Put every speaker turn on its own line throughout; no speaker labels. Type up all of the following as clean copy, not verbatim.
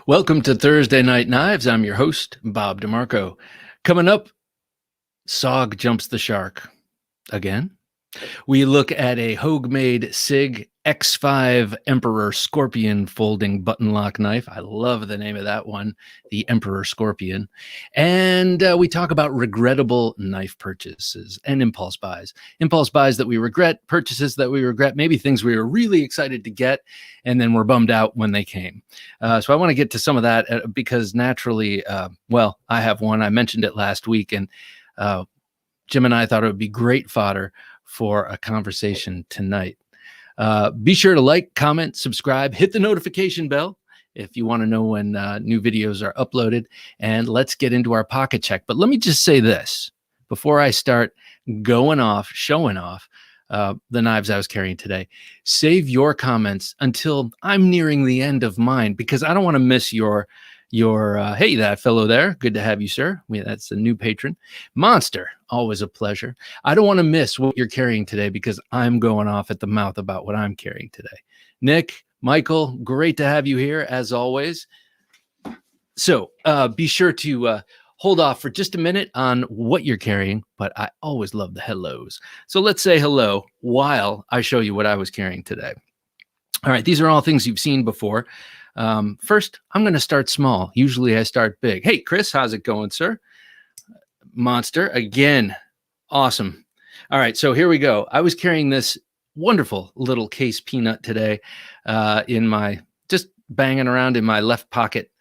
Welcome to Thursday Night Knives. I'm your host, Bob DeMarco. Coming up, Sog jumps the shark. Again? We look at a Hogue-made SIG X5 Emperor Scorpion folding button lock knife. I love the name of that one, the Emperor Scorpion. And we talk about regrettable knife purchases and impulse buys. Impulse buys that we regret, purchases that we regret, maybe things we were really excited to get, and then we're bummed out when they came. So I want to get to some of that because naturally, I have one. I mentioned it last week, and Jim and I thought it would be great fodder for a conversation tonight. Be sure to like, comment, subscribe, hit the notification bell if you want to know when new videos are uploaded, and let's get into our pocket check. But let me just say this before I start showing off the knives I was carrying today. Save your comments until I'm nearing the end of mine, because I don't want to miss your hey, that fellow there, good to have you, sir. That's a new patron. Monster, always a pleasure. I don't want to miss what you're carrying today because I'm going off at the mouth about what I'm carrying today. Nick, Michael, great to have you here as always. So be sure to hold off for just a minute on what you're carrying, but I always love the hellos. So let's say hello while I show you what I was carrying today. All right, these are all things you've seen before. First, I'm going to start small. Usually I start big. Hey, Chris, how's it going, sir? Monster, again, awesome. All right, so here we go. I was carrying this wonderful little case peanut today just banging around in my left pocket.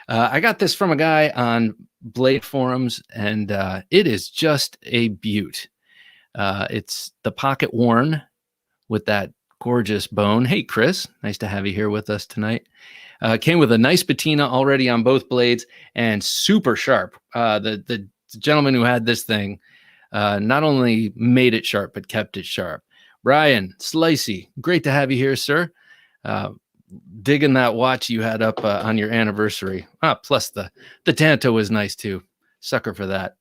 I got this from a guy on Blade Forums, and it is just a beaut. It's the pocket worn with that gorgeous bone. Hey, Chris, nice to have you here with us tonight. Came with a nice patina already on both blades and super sharp. The gentleman who had this thing not only made it sharp, but kept it sharp. Brian Slicey, great to have you here, sir. Digging that watch you had up on your anniversary. Plus the Tanto was nice too. Sucker for that.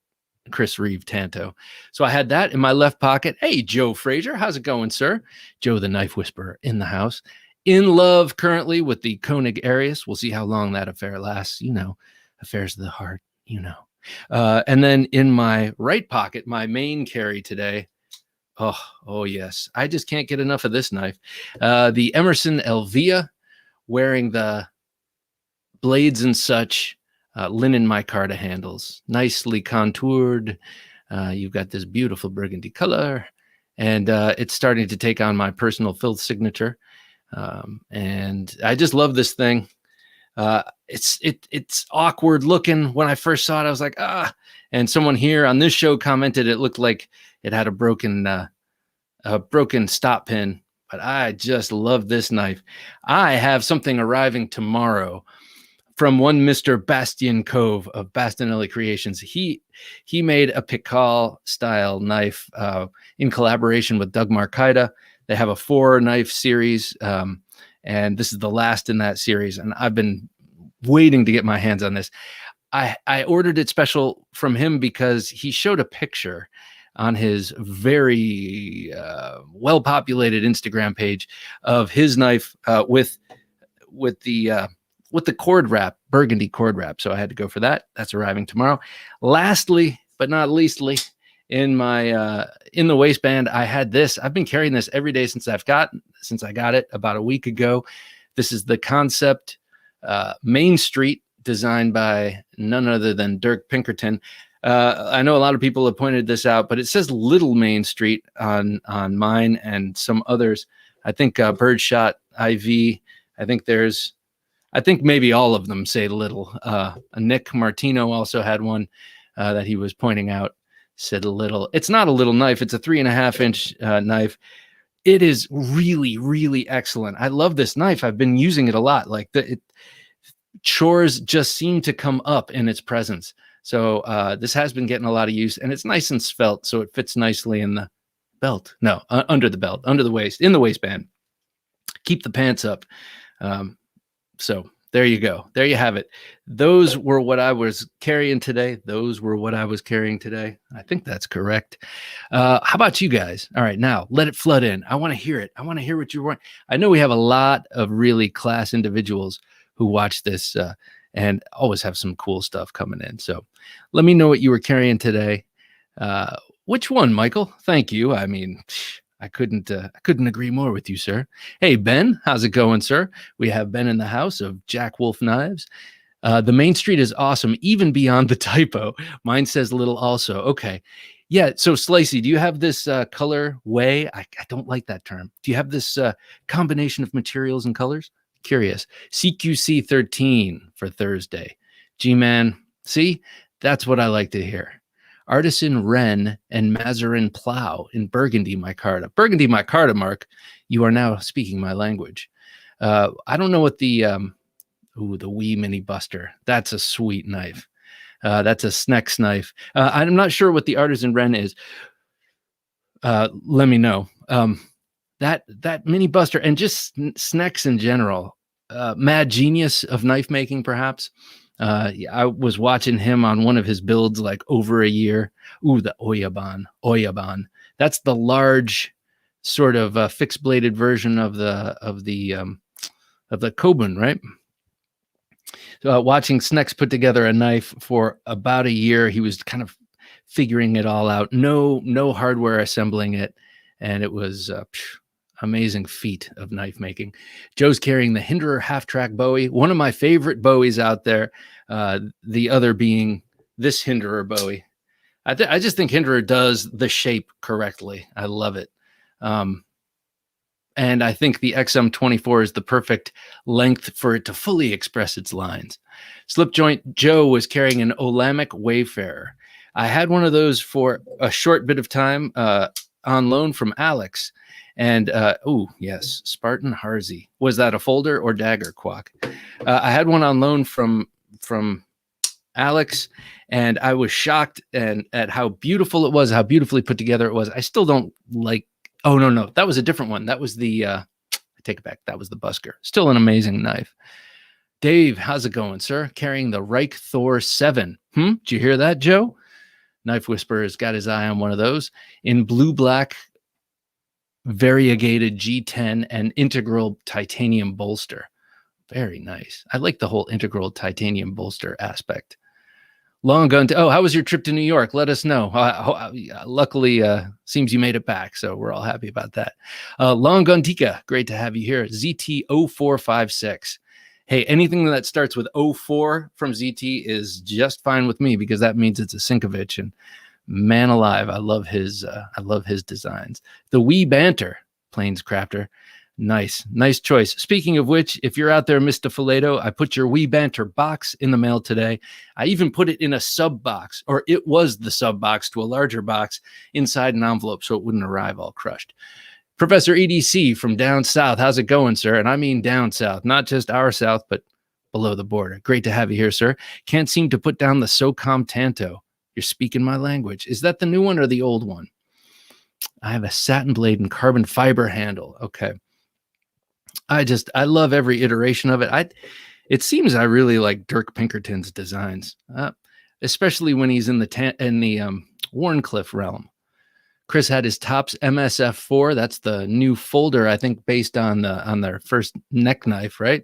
Chris Reeve Tanto. So I had that in my left pocket. Hey, Joe Frazier, how's it going, sir? Joe the Knife Whisperer in the house. In love currently with the Koenig Arius. We'll see how long that affair lasts. You know, affairs of the heart, you know. And then in my right pocket, my main carry today. Oh yes. I just can't get enough of this knife. The Emerson Elvia, wearing the blades and such. Linen micarta handles, nicely contoured. You've got this beautiful burgundy color, and it's starting to take on my personal filth signature. And I just love this thing. It's awkward looking. When I first saw it, I was like, and someone here on this show commented it looked like it had a broken stop pin, but I just love this knife. I have something arriving tomorrow from one Mr. Bastien Cove of Bastinelli Creations. He made a Pikal style knife in collaboration with Doug Marcaida. They have a 4-knife series, and this is the last in that series. And I've been waiting to get my hands on this. I ordered it special from him because he showed a picture on his very well-populated Instagram page of his knife with the cord wrap, burgundy cord wrap. So I had to go for that. That's arriving tomorrow. Lastly, but not leastly, in the waistband, I had this. I've been carrying this every day since I got it about a week ago. This is the Concept Main Street, designed by none other than Dirk Pinkerton. I know a lot of people have pointed this out, but it says Little Main Street on mine and some others. I think Birdshot IV. I think maybe all of them say Little. Nick Martino also had one that he was pointing out, said Little. It's not a little knife. It's a 3.5-inch knife. It is really, really excellent. I love this knife. I've been using it a lot. Chores just seem to come up in its presence. So this has been getting a lot of use, and it's nice and svelte, so it fits nicely in the belt. No, under the belt, under the waist, in the waistband. Keep the pants up. So there you go. There you have it. Those were what I was carrying today. I think that's correct. How about you guys? All right, now let it flood in. I want to hear it. I want to hear what you're wanting. I know we have a lot of really class individuals who watch this and always have some cool stuff coming in. So let me know what you were carrying today. Which one, Michael? Thank you. I mean, I couldn't agree more with you, sir. Hey, Ben, how's it going, sir? We have Ben in the house of Jack Wolf Knives. The main street is awesome, even beyond the typo. Mine says little also. Okay. Yeah. So, Slicey, do you have this color way? I don't like that term. Do you have this combination of materials and colors? Curious. CQC 13 for Thursday. G-Man, see? That's what I like to hear. Artisan Wren and Mazarin Plow in Burgundy micarta. Burgundy micarta, Mark. You are now speaking my language. I don't know what the Wee Mini Buster. That's a sweet knife. That's a Snex knife. I'm not sure what the Artisan Wren is. Let me know. That Mini Buster and just Snex in general. Mad genius of knife making, perhaps. I was watching him on one of his builds like over a year. Ooh, the Oyaban. That's the large sort of fixed bladed version of the Kobun, right? So, watching Snex put together a knife for about a year, he was kind of figuring it all out. No hardware assembling it, and it was amazing feat of knife making. Joe's carrying the Hinderer half-track Bowie, one of my favorite Bowies out there. The other being this Hinderer Bowie. I just think Hinderer does the shape correctly. I love it. And I think the XM24 is the perfect length for it to fully express its lines. Slip joint Joe was carrying an Olamic Wayfarer. I had one of those for a short bit of time on loan from Alex. And, yes, Spartan Harzy. Was that a folder or dagger, Quack? I had one on loan from Alex, and I was shocked at how beautiful it was, how beautifully put together it was. I still don't like. Oh, no. That was a different one. That was the, I take it back. That was the Busker. Still an amazing knife. Dave, how's it going, sir? Carrying the Reich Thor 7. Did you hear that, Joe? Knife Whisperer has got his eye on one of those. In blue-black, variegated G10 and integral titanium bolster. Very nice. I like the whole integral titanium bolster aspect. Long Gun. How was your trip to New York? Let us know. Luckily, seems you made it back, so we're all happy about that. Long Gun Tika, great to have you here. ZT0456. Hey, anything that starts with 04 from ZT is just fine with me because that means it's a Sinkovich, and man alive, I love his designs. The Wee Banter Plains Crafter. Nice choice. Speaking of which, if you're out there, Mr. Fileto, I put your Wee Banter box in the mail today. I even put it in a sub box, or it was the sub box to a larger box inside an envelope so it wouldn't arrive all crushed. Professor EDC from down south. How's it going, sir? And I mean down south, not just our south, but below the border. Great to have you here, sir. Can't seem to put down the SOCOM Tanto. You're speaking my language. Is that the new one or the old one? I have a satin blade and carbon fiber handle. Okay. I love every iteration of it. It seems I really like Dirk Pinkerton's designs, especially when he's in the Warncliffe realm. Chris had his Tops MSF4. That's the new folder, I think, based on their first neck knife, right?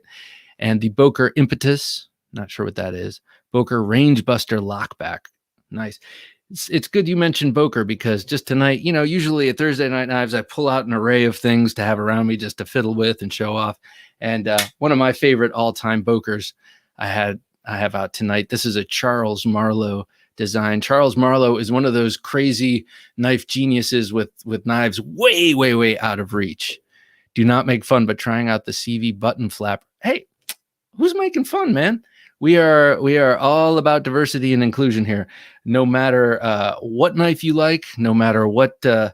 And the Boker Impetus. Not sure what that is. Boker Rangebuster Lockback. Nice. It's good you mentioned Boker because just tonight, usually at Thursday Night Knives, I pull out an array of things to have around me just to fiddle with and show off. And one of my favorite all-time Bokers I have out tonight. This is a Charles Marlowe design. Charles Marlowe is one of those crazy knife geniuses with knives way, way, way out of reach. Do not make fun, but trying out the CV button flap. Hey, who's making fun, man? We are all about diversity and inclusion here. No matter what knife you like, no matter what the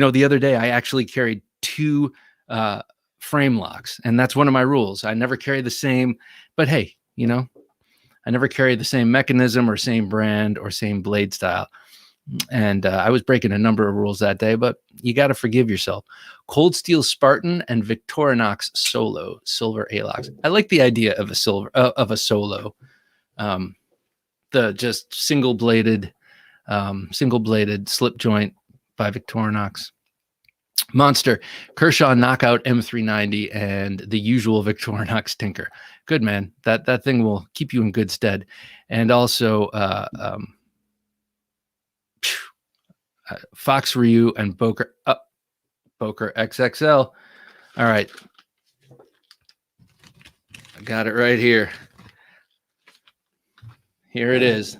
other day I actually carried 2 frame locks, and that's one of my rules. I never carry the same, but hey, I never carry the same mechanism or same brand or same blade style. And I was breaking a number of rules that day, but you got to forgive yourself. Cold Steel Spartan and Victorinox Solo silver A-locks. I like the idea of a solo, the just single bladed slip joint by Victorinox. Monster, Kershaw Knockout M390, and the usual Victorinox Tinker. Good, man. That thing will keep you in good stead. And also Fox Ryu and Boker XXL. All right. I got it right here. Here it is.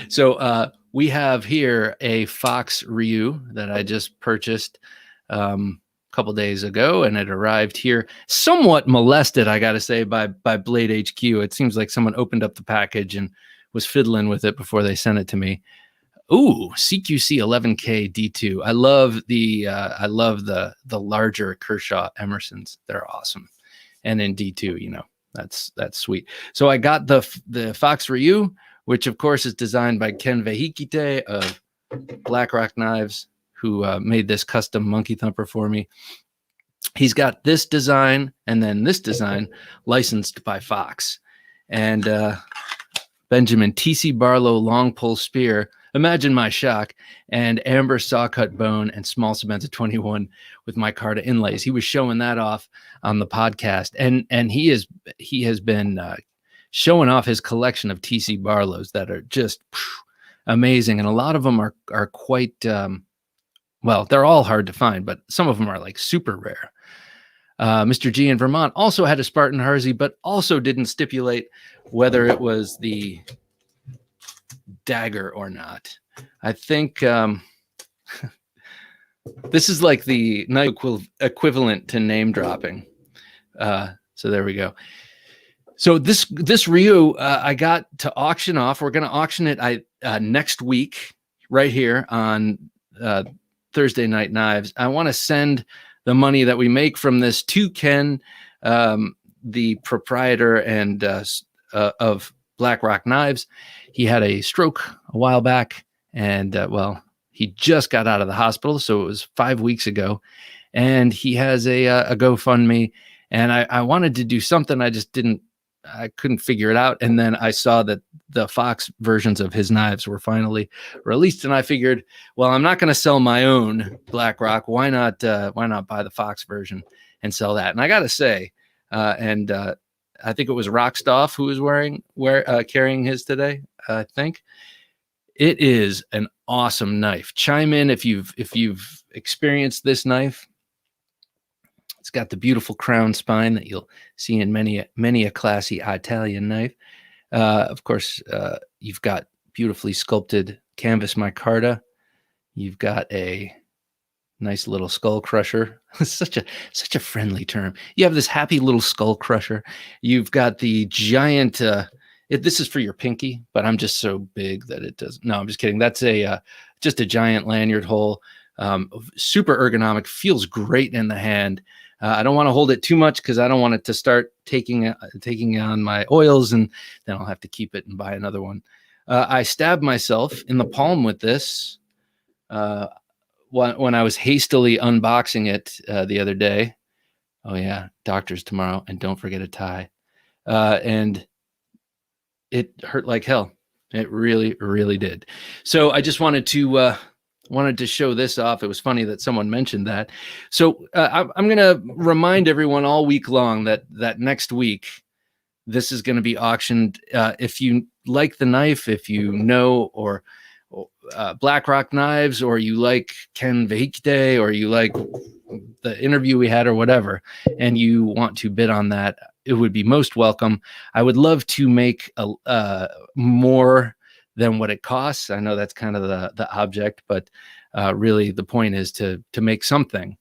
So we have here a Fox Ryu that I just purchased a couple days ago, and it arrived here somewhat molested, I got to say, by Blade HQ. It seems like someone opened up the package and was fiddling with it before they sent it to me. Ooh, CQC 11K D2. I love the larger Kershaw Emersons. They're awesome. And in D2, you know, that's sweet. So I got the Fox Ryu, which of course is designed by Ken Vehikite of BlackRock Knives, who made this custom monkey thumper for me. He's got this design and then this design licensed by Fox. And Benjamin TC Barlow long pull spear. Imagine my shock. And amber saw cut bone and small Sebenza 21 with micarta inlays. He was showing that off on the podcast, and he has been showing off his collection of TC Barlows that are just amazing, and a lot of them are quite well, they're all hard to find, but some of them are like super rare. Mr. G in Vermont also had a Spartan Harzy, but also didn't stipulate whether it was the dagger or not. I think this is like the knife equivalent to name dropping. So there we go. So this Ryu I got to auction off. We're going to auction it next week right here on Thursday Night Knives. I want to send the money that we make from this to Ken, the proprietor and of BlackRock Knives. He had a stroke a while back, and well, he just got out of the hospital, so it was 5 weeks ago, and he has a GoFundMe, and I wanted to do something. I couldn't figure it out, and then I saw that the Fox versions of his knives were finally released, and I figured, well, I'm not going to sell my own BlackRock. Why not buy the Fox version and sell that? And I got to say, I think it was Rockstoff who was carrying his today. I think it is an awesome knife. Chime in if you've experienced this knife. It's got the beautiful crown spine that you'll see in many a classy Italian knife. Of course, you've got beautifully sculpted canvas micarta. You've got a nice little skull crusher. such a friendly term. You have this happy little skull crusher. You've got the giant. This is for your pinky, but I'm just so big that it does. No, I'm just kidding. That's just a giant lanyard hole. Super ergonomic. Feels great in the hand. I don't want to hold it too much because I don't want it to start taking on my oils, and then I'll have to keep it and buy another one. I stabbed myself in the palm with this when I was hastily unboxing it the other day. Oh yeah, doctor's tomorrow, and don't forget a tie. And it hurt like hell. It really, really did. So I just wanted to show this off. It was funny that someone mentioned that. So I'm going to remind everyone all week long that next week, this is going to be auctioned. If you like the knife, if you know, or BlackRock Knives, or you like Ken Vehikite, or you like the interview we had or whatever, and you want to bid on that, it would be most welcome. I would love to make more than what it costs. I know that's kind of the object, but really the point is to make something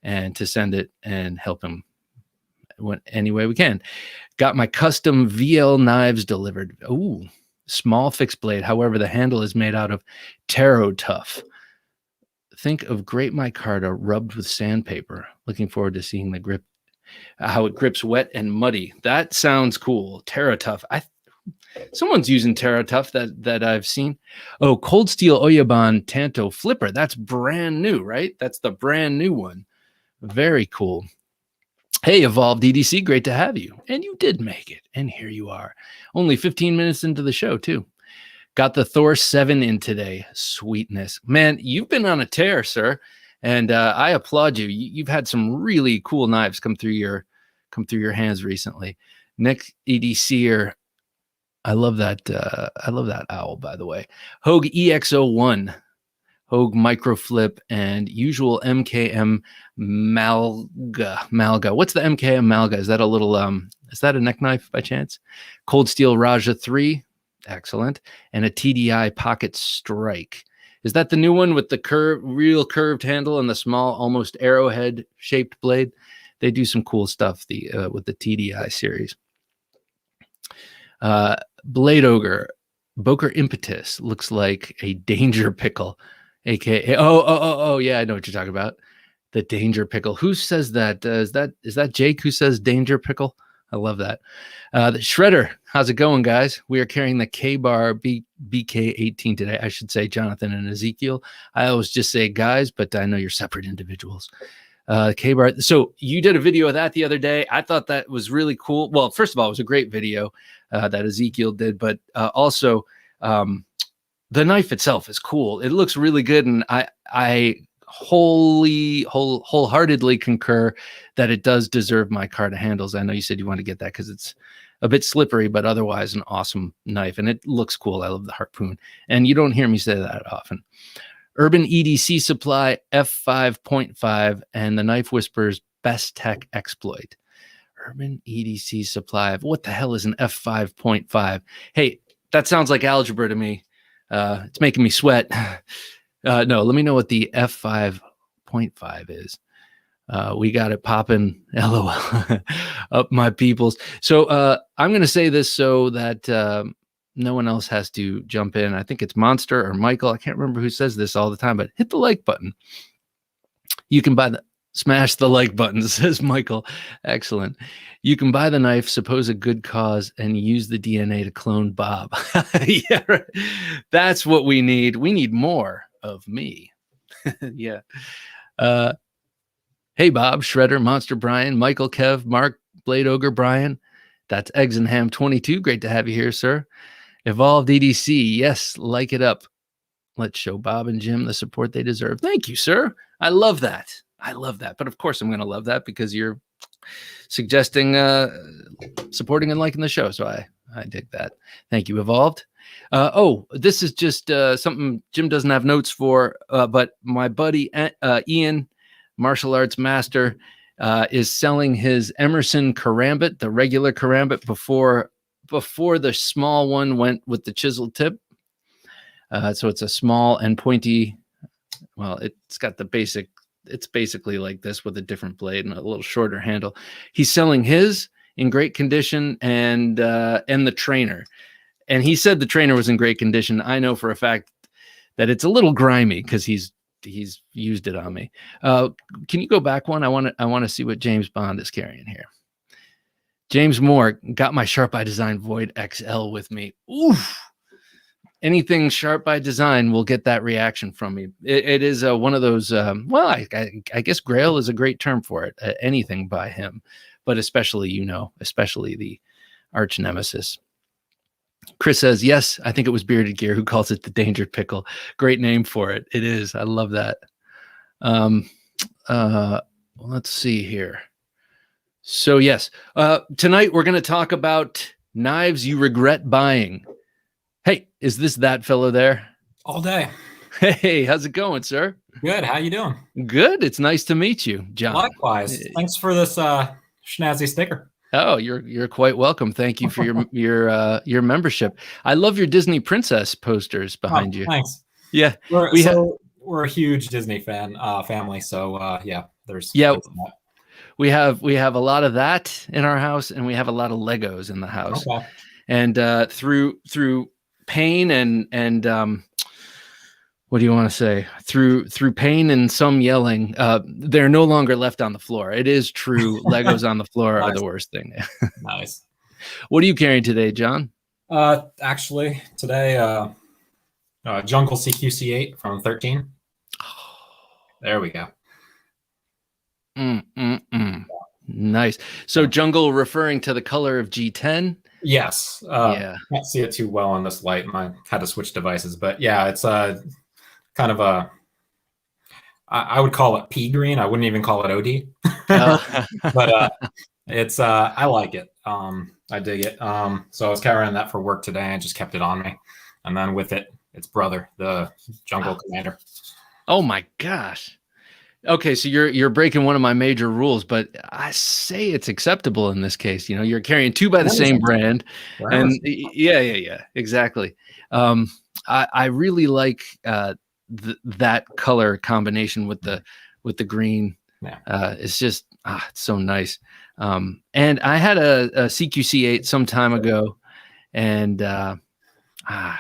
and to send it and help him any way we can. Got my custom VL knives delivered. Ooh, small fixed blade. However, the handle is made out of Taro Tough. Think of great micarta rubbed with sandpaper. Looking forward to seeing the grip, how it grips wet and muddy. That sounds cool. Taro Tough. Someone's using Taro Tough that I've seen. Oh, Cold Steel Oyaban Tanto Flipper. That's brand new, right? That's the brand new one. Very cool. Hey, Evolved EDC, great to have you. And you did make it. And here you are. Only 15 minutes into the show, too. Got the Thor 7 in today. Sweetness. Man, you've been on a tear, sir. And I applaud you. You've had some really cool knives come through your hands recently. Nick EDC, I love that. I love that owl, by the way. Hogue EX01, Hogue Microflip, and usual MKM Malga. What's the MKM Malga? Is that a little is that a neck knife by chance? Cold Steel Raja 3, excellent, and a TDI Pocket Strike. Is that the new one with the real curved handle and the small, almost arrowhead shaped blade? They do some cool stuff with the TDI series. Blade Ogre, Boker Impetus looks like a danger pickle, aka yeah, I know what you're talking about. The danger pickle. Who says that? Is that Jake who says danger pickle? I love that. The Shredder, how's it going, guys? We are carrying the K-Bar BK18 today. I should say Jonathan and Ezekiel. I always just say guys, but I know you're separate individuals. K-Bar. So you did a video of that the other day. I thought that was really cool. Well, first of all, it was a great video that Ezekiel did, but also the knife itself is cool. It looks really good, and I wholeheartedly concur that it does deserve my card of handles. I know you said you want to get that because it's a bit slippery, but otherwise an awesome knife, and it looks cool. I love the harpoon, and you don't hear me say that often. Urban EDC Supply F5.5 and the Knife Whisperers Best Tech Exploit. Urban EDC Supply. What the hell is an F5.5? Hey, that sounds like algebra to me. It's making me sweat. No, let me know what the F5.5 is. We got it popping. LOL. Up my peoples. So I'm going to say this so that no one else has to jump in. I think it's Monster or Michael. I can't remember who says this all the time, but hit the like button. You can smash the like button, says Michael. Excellent. You can buy the knife, suppose a good cause, and use the DNA to clone Bob. Yeah, right. That's what we need. We need more of me. Yeah. Hey, Bob, Shredder, Monster Brian, Michael, Kev, Mark, Blade Ogre, Brian. That's Eggs and Ham 22. Great to have you here, sir. Evolved EDC. Yes, like it up. Let's show Bob and Jim the support they deserve. Thank you, sir. I love that. I love that. But of course, I'm going to love that because you're suggesting supporting and liking the show. So I dig that. Thank you, Evolved. This is just something Jim doesn't have notes for, but my buddy Ian, martial arts master, is selling his Emerson Karambit, the regular Karambit, before the small one went with the chisel tip. So it's a small and pointy. Well, it's got the basic. It's basically like this with a different blade and a little shorter handle. He's selling his in great condition and the trainer. And he said the trainer was in great condition. I know for a fact that it's a little grimy because he's used it on me. Can you go back one? I want to see what James Bond is carrying here. James Moore got my Sharp by Design Void XL with me. Oof. Anything Sharp by Design will get that reaction from me. It is one of those, I guess Grail is a great term for it. Anything by him, but especially the arch nemesis. Chris says, yes, I think it was Bearded Gear who calls it the Danger Pickle. Great name for it. It is. I love that. Let's see here. So yes, tonight we're going to talk about knives you regret buying. Hey, is this that fellow there?
All day.
Hey, how's it going, sir?
Good. How you doing?
Good. It's nice to meet you, John.
Likewise. Thanks for this schnazzy sticker.
Oh, you're quite welcome. Thank you for your membership. I love your Disney princess posters behind you.
Thanks.
Yeah,
we're a huge Disney family. So there's
we have a lot of that in our house, and we have a lot of Legos in the house.
Okay.
And through pain and what do you want to say? Through pain and some yelling, they're no longer left on the floor. It is true. Legos on the floor are the worst thing.
Nice.
What are you carrying today, John?
Actually, today, Jungle CQC8 from 13. There we go.
Nice. So Jungle referring to the color of G10.
Yes. Can't see it too well on this light. I had to switch devices, but yeah, it's kind of a I would call it pea green. I wouldn't even call it OD.
Oh.
But it's I like it. I dig it. So I was carrying that for work today and just kept it on me. And then with it, its brother, the Jungle Commander.
Oh my gosh. Okay, so you're breaking one of my major rules, but I say it's acceptable in this case. You're carrying two by the same brand, and yeah, exactly. I really like that color combination with the green.
Yeah.
It's just it's so nice. And I had a CQC8 some time ago, and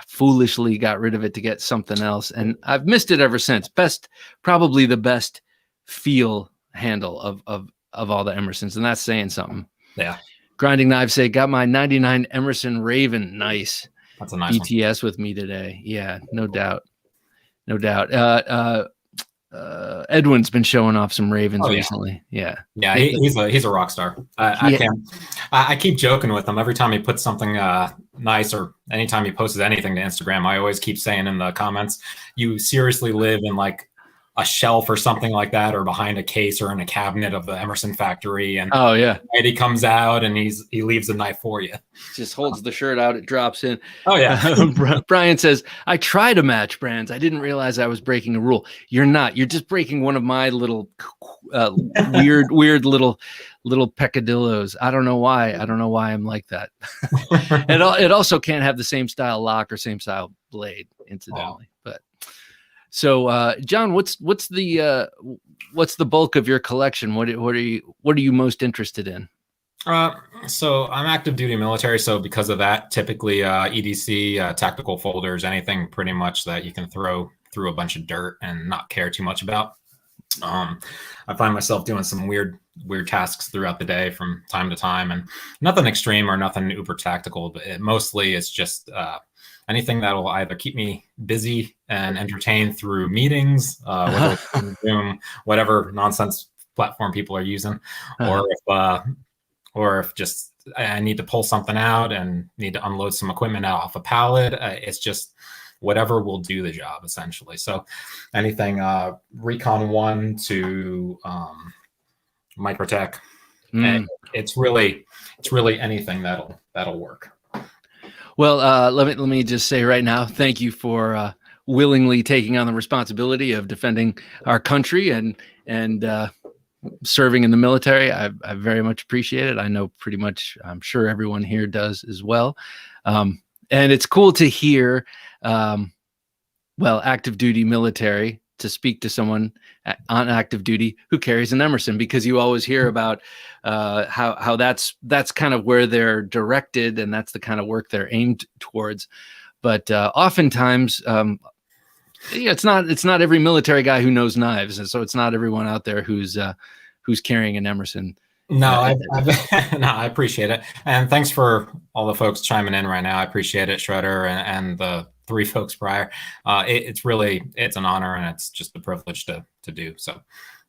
foolishly got rid of it to get something else, and I've missed it ever since. Probably the best feel handle of all the Emersons, and that's saying something.
Yeah.
Grinding Knives say got my 99 Emerson Raven. Nice.
That's a nice
BTS with me today. Yeah, no doubt. Edwin's been showing off some Ravens recently. Yeah,
he's a rock star. I keep joking with him every time he puts something nice, or anytime he posts anything to Instagram. I always keep saying in the comments, "You seriously live in like a shelf or something like that, or behind a case or in a cabinet of the Emerson factory." And
oh yeah,
he comes out and he leaves a knife for you.
Just holds the shirt out, it drops in.
Oh yeah.
Brian says, I try to match brands. I didn't realize I was breaking a rule. You're not. You're just breaking one of my little weird little peccadillos. I don't know why. I'm like that. It also can't have the same style lock or same style blade, incidentally. But so, John, what's the bulk of your collection? What are you most interested in?
So I'm active duty military. So because of that, typically EDC, tactical folders, anything pretty much that you can throw through a bunch of dirt and not care too much about. I find myself doing some weird tasks throughout the day from time to time, and nothing extreme or nothing uber tactical, but mostly it's just anything that will either keep me busy and entertained through meetings, whether it's Zoom, whatever nonsense platform people are using, or if just I need to pull something out and need to unload some equipment out off a pallet. It's just whatever will do the job, essentially. So anything Recon 1 to Microtech, and it's really anything that'll work.
Well, let me just say right now, thank you for willingly taking on the responsibility of defending our country and serving in the military. I very much appreciate it. I know pretty much, I'm sure everyone here does as well. And it's cool to hear, active duty military, to speak to someone on active duty who carries an Emerson, because you always hear about how that's kind of where they're directed, and that's the kind of work they're aimed towards. But oftentimes, it's not every military guy who knows knives, and so it's not everyone out there who's carrying an Emerson.
No, I appreciate it, and thanks for all the folks chiming in right now. I appreciate it, Shredder, and the 3 folks prior. It's an honor, and it's just a privilege to do. So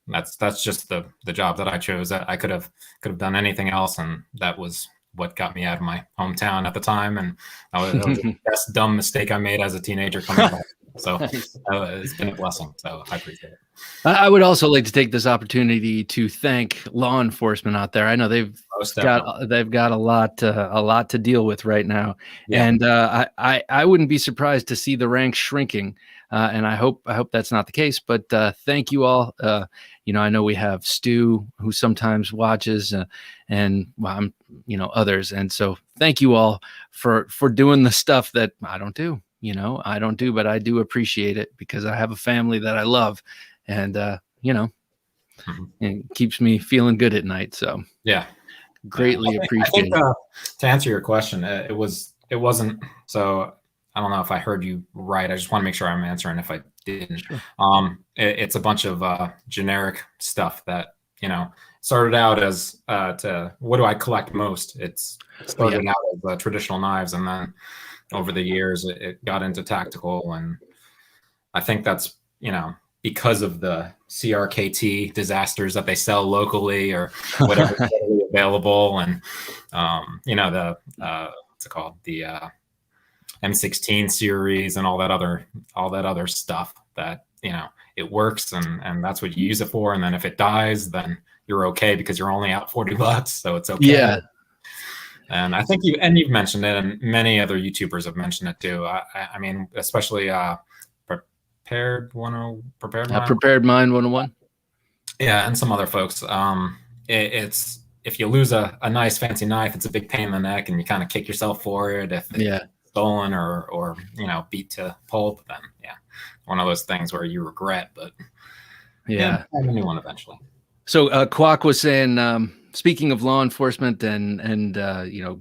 that's just the job that I chose. I could have done anything else, and that was what got me out of my hometown at the time, and that was the best dumb mistake I made as a teenager coming back. So it's been a blessing. So I appreciate it.
I would also like to take this opportunity to thank law enforcement out there. I know they've got a lot to deal with right now, and I wouldn't be surprised to see the ranks shrinking. And I hope that's not the case. But thank you all. I know we have Stu, who sometimes watches, and others. And so thank you all for doing the stuff that I don't do. But I do appreciate it, because I have a family that I love, and it keeps me feeling good at night. So
yeah,
greatly appreciate
it. To answer your question, it wasn't. So I don't know if I heard you right. I just want to make sure I'm answering if I didn't.
Sure.
It's a bunch of generic stuff that started out as to what do I collect most. It started out as traditional knives, and then over the years it got into tactical, and I think that's because of the CRKT disasters that they sell locally or whatever is available, and the what's it called, the M16 series and all that other stuff that, it works and that's what you use it for. And then if it dies, then you're okay because you're only out $40, so it's okay.
Yeah.
And I think you've mentioned it, and many other YouTubers have mentioned it too. I mean, especially Prepared Mind
101.
Yeah, and some other folks. It's if you lose a nice fancy knife, it's a big pain in the neck, and you kind of kick yourself for it. If it's stolen or beat to pulp, then one of those things where you regret. But have a new one eventually.
So Kwok was saying, speaking of law enforcement and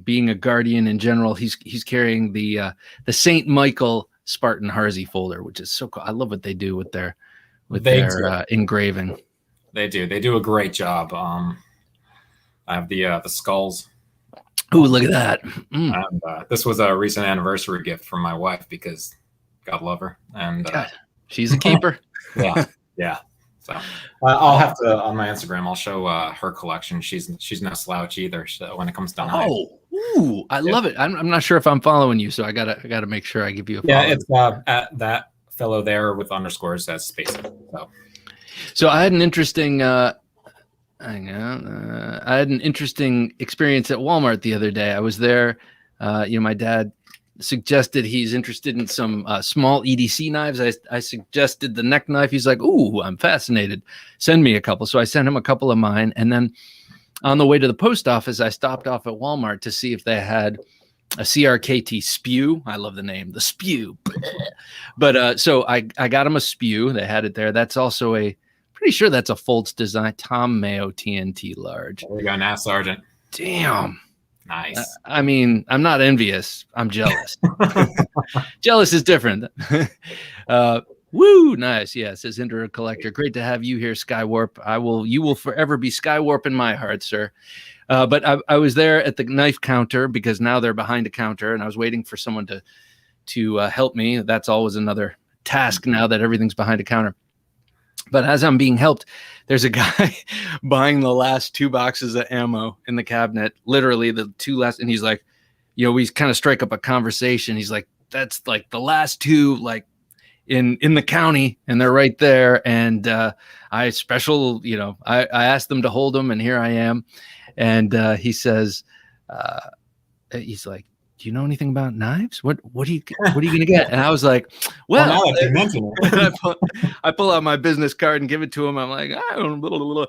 being a guardian in general, he's carrying the St. Michael Spartan Harsey folder, which is so cool. I love what they do with their engraving.
They do a great job. I have the skulls.
Oh, look at that!
And, this was a recent anniversary gift from my wife because God love her, and
God, she's a keeper.
yeah. So I'll have to on my Instagram. I'll show her collection. She's no slouch either. So when it comes to knives.
Ooh, I love it. I'm not sure if I'm following you, so I gotta make sure I give you a follow.
Yeah, it's at that fellow there with underscores as space.
So I had an interesting. I had an interesting experience at Walmart the other day. I was there. My dad suggested he's interested in some small EDC knives. I suggested the neck knife. He's like, "Ooh, I'm fascinated. Send me a couple." So I sent him a couple of mine, and then on the way to the post office, I stopped off at Walmart to see if they had a CRKT Spew. I love the name, the Spew. But so I got him a Spew. They had it there. That's also pretty sure that's a Foltz design. Tom Mayo TNT large.
There we go, now, Sergeant.
Damn.
Nice.
I mean, I'm not envious. I'm jealous. Jealous is different. Woo, nice. Yeah, it says Indra Collector. Great to have you here, Skywarp. You will forever be Skywarp in my heart, sir. But I was there at the knife counter because now they're behind a counter, and I was waiting for someone to help me. That's always another task now that everything's behind a counter. But as I'm being helped, there's a guy buying the last 2 boxes of ammo in the cabinet, literally the 2 last. And he's like, we kind of strike up a conversation. He's like, that's like the last 2, like in the county, and they're right there. And I asked them to hold them, and here I am. And he says, he's like, do you know anything about knives? What are you going to get? And I was like, well,
now that you mention it.
I pull out my business card and give it to him. I'm like, I don't know,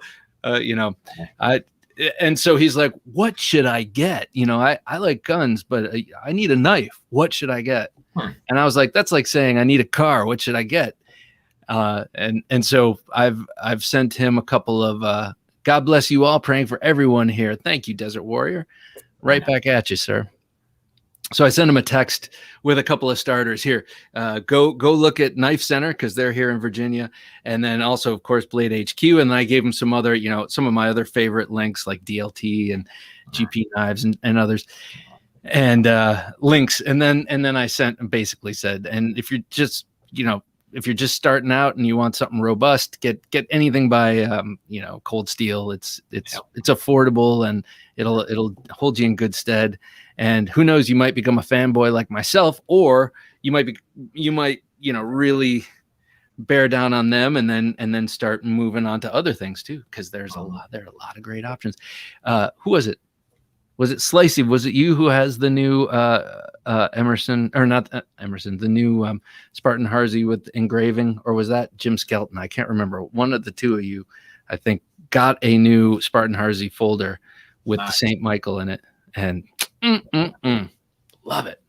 and so he's like, what should I get? I like guns, but I need a knife. What should I get? And I was like, that's like saying I need a car. What should I get? And so I've sent him a couple of, God bless you all, praying for everyone here. Thank you, Desert Warrior. Right back at you, sir. So I sent him a text with a couple of starters here. Go look at Knife Center because they're here in Virginia, and then also, of course, Blade HQ. And then I gave him some other, some of my other favorite links like DLT and GP Knives and others, and links. And then I sent and basically said, and if you're just starting out and you want something robust, get anything by Cold Steel. It's affordable and it'll hold you in good stead. And who knows, you might become a fanboy like myself, or you might really bear down on them and then start moving on to other things too, because there are a lot of great options. Who was it? Was it Slicey? Was it you who has the new Emerson, or not Emerson, the new Spartan Harsey with engraving, or was that Jim Skelton? I can't remember. One of the two of you, I think, got a new Spartan Harsey folder with the St. Michael in it, and love it.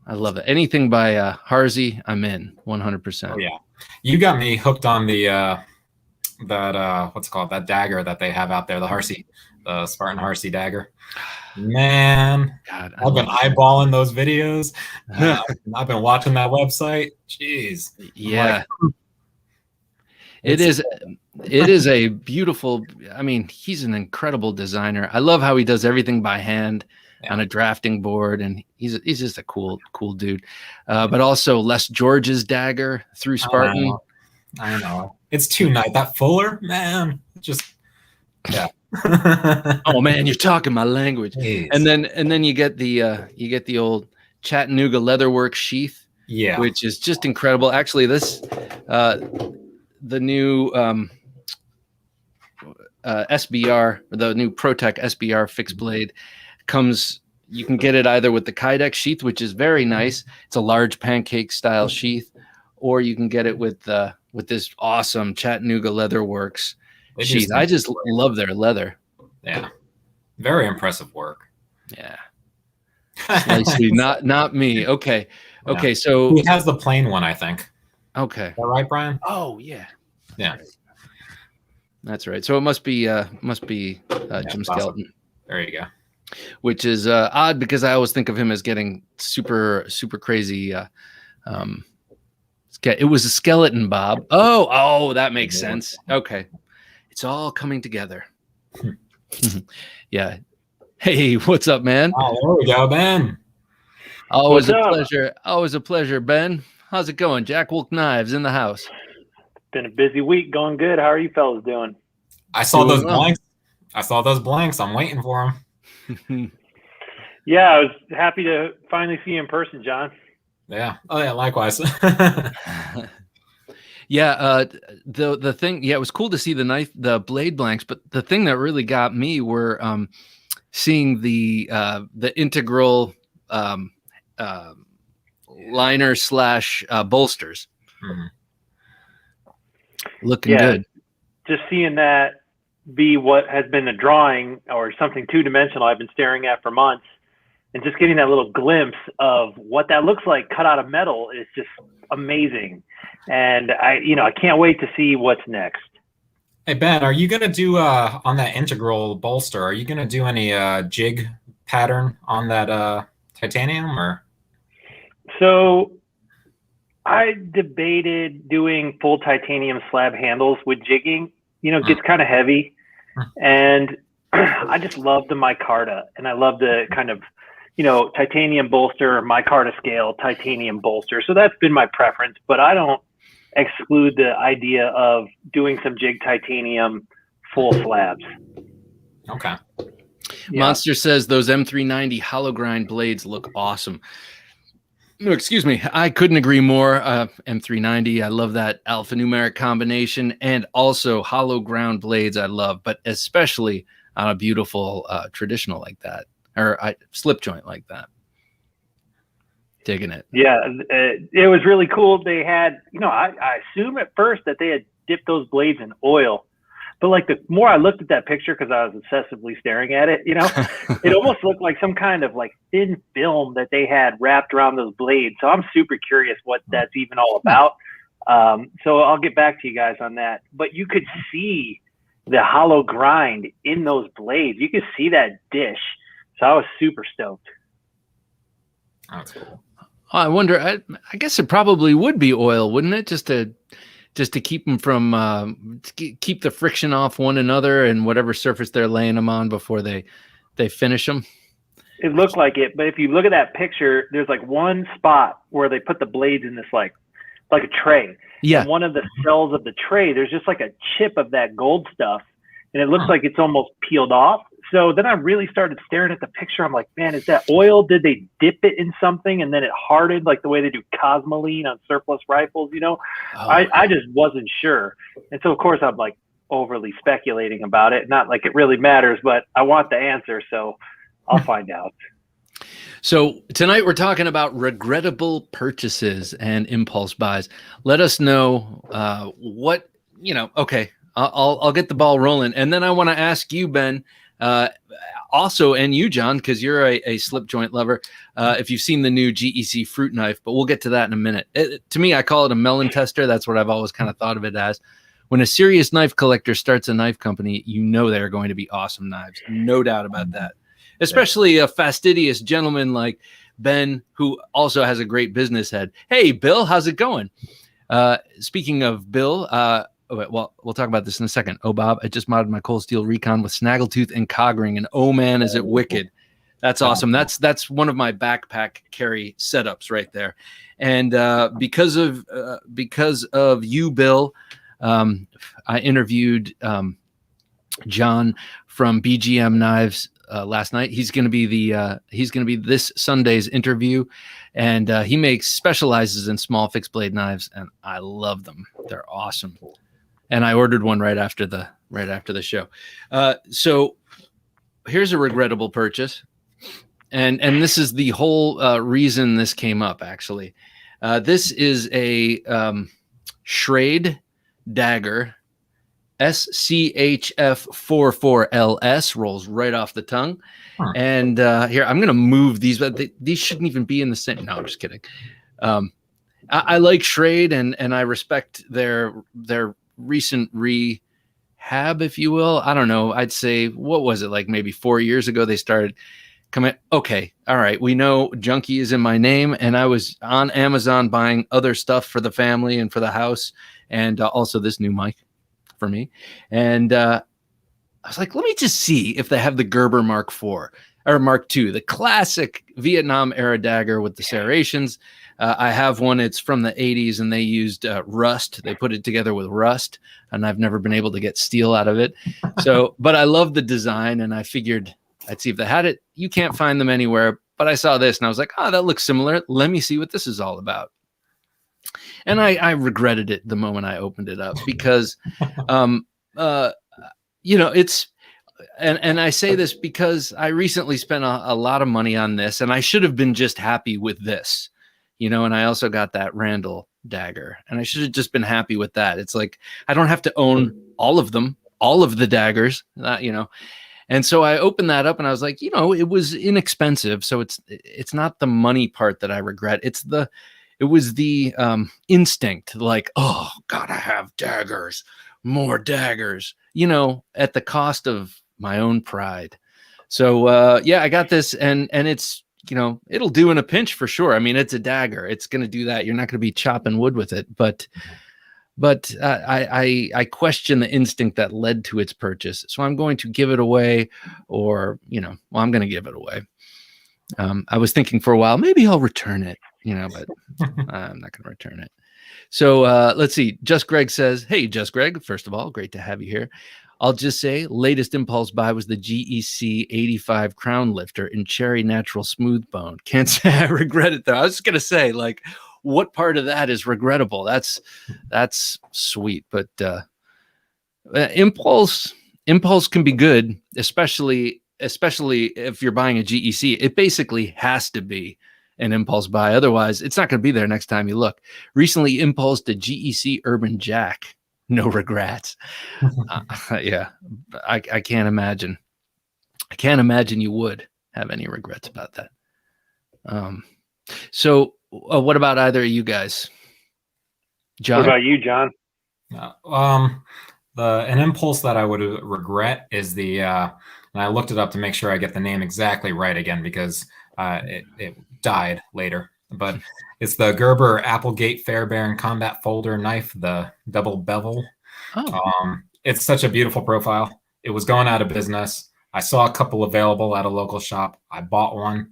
I love it. Anything by Harsey, I'm in 100%.
Oh yeah, you got me hooked on the what's it called, that dagger that they have out there, the Harsey, the Spartan Harsey dagger. Man,
God,
I've been eyeballing those videos. I've been watching that website. Jeez.
Yeah. It is a beautiful, I mean, he's an incredible designer. I love how he does everything by hand on a drafting board, and he's just a cool dude. But also Les George's dagger through Spartan.
I know. It's too nice. That Fuller, man, just
Oh man, you're talking my language.
Jeez.
And then you get the old Chattanooga leatherwork sheath
Yeah.
which is just incredible. Actually, this the new SBR, the new ProTech SBR fixed blade comes. You can get it either with the Kydex sheath, which is very nice. It's a large pancake style sheath, or you can get it with this awesome Chattanooga Leatherworks sheath. I just love their leather.
Yeah, very impressive work.
Yeah, nicely. not me. Okay, okay.
Yeah.
So
he has the plain one, I think.
Okay.
Is that right, Brian?
Oh yeah.
Yeah.
Right. That's right. So it must be Jim Skelton.
There you go.
Which is odd because I always think of him as getting super crazy. It was a skeleton, Bob. Oh, that makes sense. Okay, it's all coming together. Yeah. Hey, what's up, man?
Oh, there we go, Ben.
Always a pleasure. Always a pleasure, Ben. How's it going? Jack Wolk Knives in the house.
Been a busy week, going good. How are you fellas doing?
I saw those blanks. I saw those blanks. I'm waiting for them.
Yeah, I was happy to finally see you in person, John.
Yeah. Oh yeah, likewise.
Yeah, the thing, yeah, it was cool to see the blade blanks, but the thing that really got me were seeing the integral liner / bolsters.
Mm-hmm.
Looking good.
Just seeing that be what has been a drawing or something two-dimensional I've been staring at for months, and just getting that little glimpse of what that looks like cut out of metal is just amazing. And I can't wait to see what's next.
Hey Ben, are you gonna do on that integral bolster? Are you gonna do any jig pattern on that titanium or?
So I debated doing full titanium slab handles with jigging. It gets kind of heavy, and I just love the micarta, and I love the kind of titanium bolster, micarta scale titanium bolster. So that's been my preference, but I don't exclude the idea of doing some jig titanium full slabs.
Okay.
Yeah. Monster says those M390 hollow grind blades look awesome. No, excuse me. I couldn't agree more. M390. I love that alphanumeric combination, and also hollow ground blades I love, but especially on a beautiful traditional like that, or slip joint like that. Digging it.
Yeah, it was really cool. They had, I assume at first that they had dipped those blades in oil, but like the more I looked at that picture, because I was obsessively staring at it, it almost looked like some kind of like thin film that they had wrapped around those blades. So I'm super curious what that's even all about. So I'll get back to you guys on that. But you could see the hollow grind in those blades. You could see that dish. So I was super stoked.
That's cool.
I wonder. I guess it probably would be oil, wouldn't it? Just to keep them from keep the friction off one another and whatever surface they're laying them on before they finish them.
It looked like it, but if you look at that picture, there's like one spot where they put the blades in this like a tray.
Yeah.
And one of the cells of the tray, there's just like a chip of that gold stuff, and it looks like it's almost peeled off. So then I really started staring at the picture. I'm like, man, is that oil? Did they dip it in something and then it hardened like the way they do Cosmoline on surplus rifles? I just wasn't sure. And so, of course, I'm like overly speculating about it. Not like it really matters, but I want the answer. So I'll find out.
So tonight we're talking about regrettable purchases and impulse buys. Let us know what, okay, I'll get the ball rolling. And then I want to ask you, Ben, also, and you, John, because you're a slip joint lover, if you've seen the new GEC fruit knife, but we'll get to that in a minute. To me, I call it a melon tester. That's what I've always kind of thought of it as. When a serious knife collector starts a knife company, they're going to be awesome knives. No doubt about that. Especially a fastidious gentleman like Ben, who also has a great business head. Hey, Bill, how's it going? Speaking of Bill, well, we'll talk about this in a second. Oh, Bob, I just modded my Cold Steel Recon with Snaggletooth and Cog Ring, and oh man, is it wicked! That's awesome. That's one of my backpack carry setups right there. And because of you, Bill, I interviewed John from BGM Knives last night. He's going to be this Sunday's interview, and he specializes in small fixed blade knives, and I love them. They're awesome. And I ordered one right after the show. So here's a regrettable purchase, and this is the whole reason this came up. Actually, this is a Schrade dagger. SCHF44LS, rolls right off the tongue. And here, I'm going to move these, but these shouldn't even be in the same. No, I'm just kidding. I like Schrade, and I respect their recent rehab, if you will. I don't know. I'd say, what was it, like maybe 4 years ago they started coming. Okay, all right. We know Junkie is in my name, and I was on Amazon buying other stuff for the family and for the house, and also this new mic for me. And I was like, let me just see if they have the Gerber Mark IV or Mark II, the classic Vietnam era dagger with the serrations. I have one. It's from the 80s, and they used rust. They put it together with rust, and I've never been able to get steel out of it. So, but I love the design, and I figured I'd see if they had it. You can't find them anywhere, but I saw this, and I was like, oh, that looks similar. Let me see what this is all about. And I regretted it the moment I opened it up because, it's, and I say this because I recently spent a lot of money on this, and I should have been just happy with this, and I also got that Randall dagger, and I should have just been happy with that. It's like, I don't have to own all of them, all of the daggers, And so I opened that up, and I was like, it was inexpensive. So it's not the money part that I regret. It was the instinct, like, oh, gotta have daggers, more daggers, at the cost of my own pride. So I got this, and it's, it'll do in a pinch for sure. I mean, it's a dagger. It's going to do that. You're not going to be chopping wood with it, but I question the instinct that led to its purchase. So I'm going to give it away, or, I'm going to give it away. I was thinking for a while, maybe I'll return it, but I'm not going to return it. So let's see. Just Greg says, hey, Just Greg, first of all, great to have you here. I'll just say latest impulse buy was the GEC 85 crown lifter in cherry natural smooth bone. Can't say I regret it though. I was just going to say, like, what part of that is regrettable? That's sweet. But impulse can be good, especially if you're buying a GEC. It basically has to be an impulse buy. Otherwise, it's not going to be there next time you look. Recently impulsed a GEC Urban Jack. No regrets. Yeah, I can't imagine. I can't imagine you would have any regrets about that. So what about either of you guys? John?
What about you, John?
An impulse that I would regret is and I looked it up to make sure I get the name exactly right again, because it died later, but it's the Gerber Applegate Fairbairn Combat Folder Knife, the double bevel.
Oh.
It's such a beautiful profile. It was going out of business. I saw a couple available at a local shop. I bought one.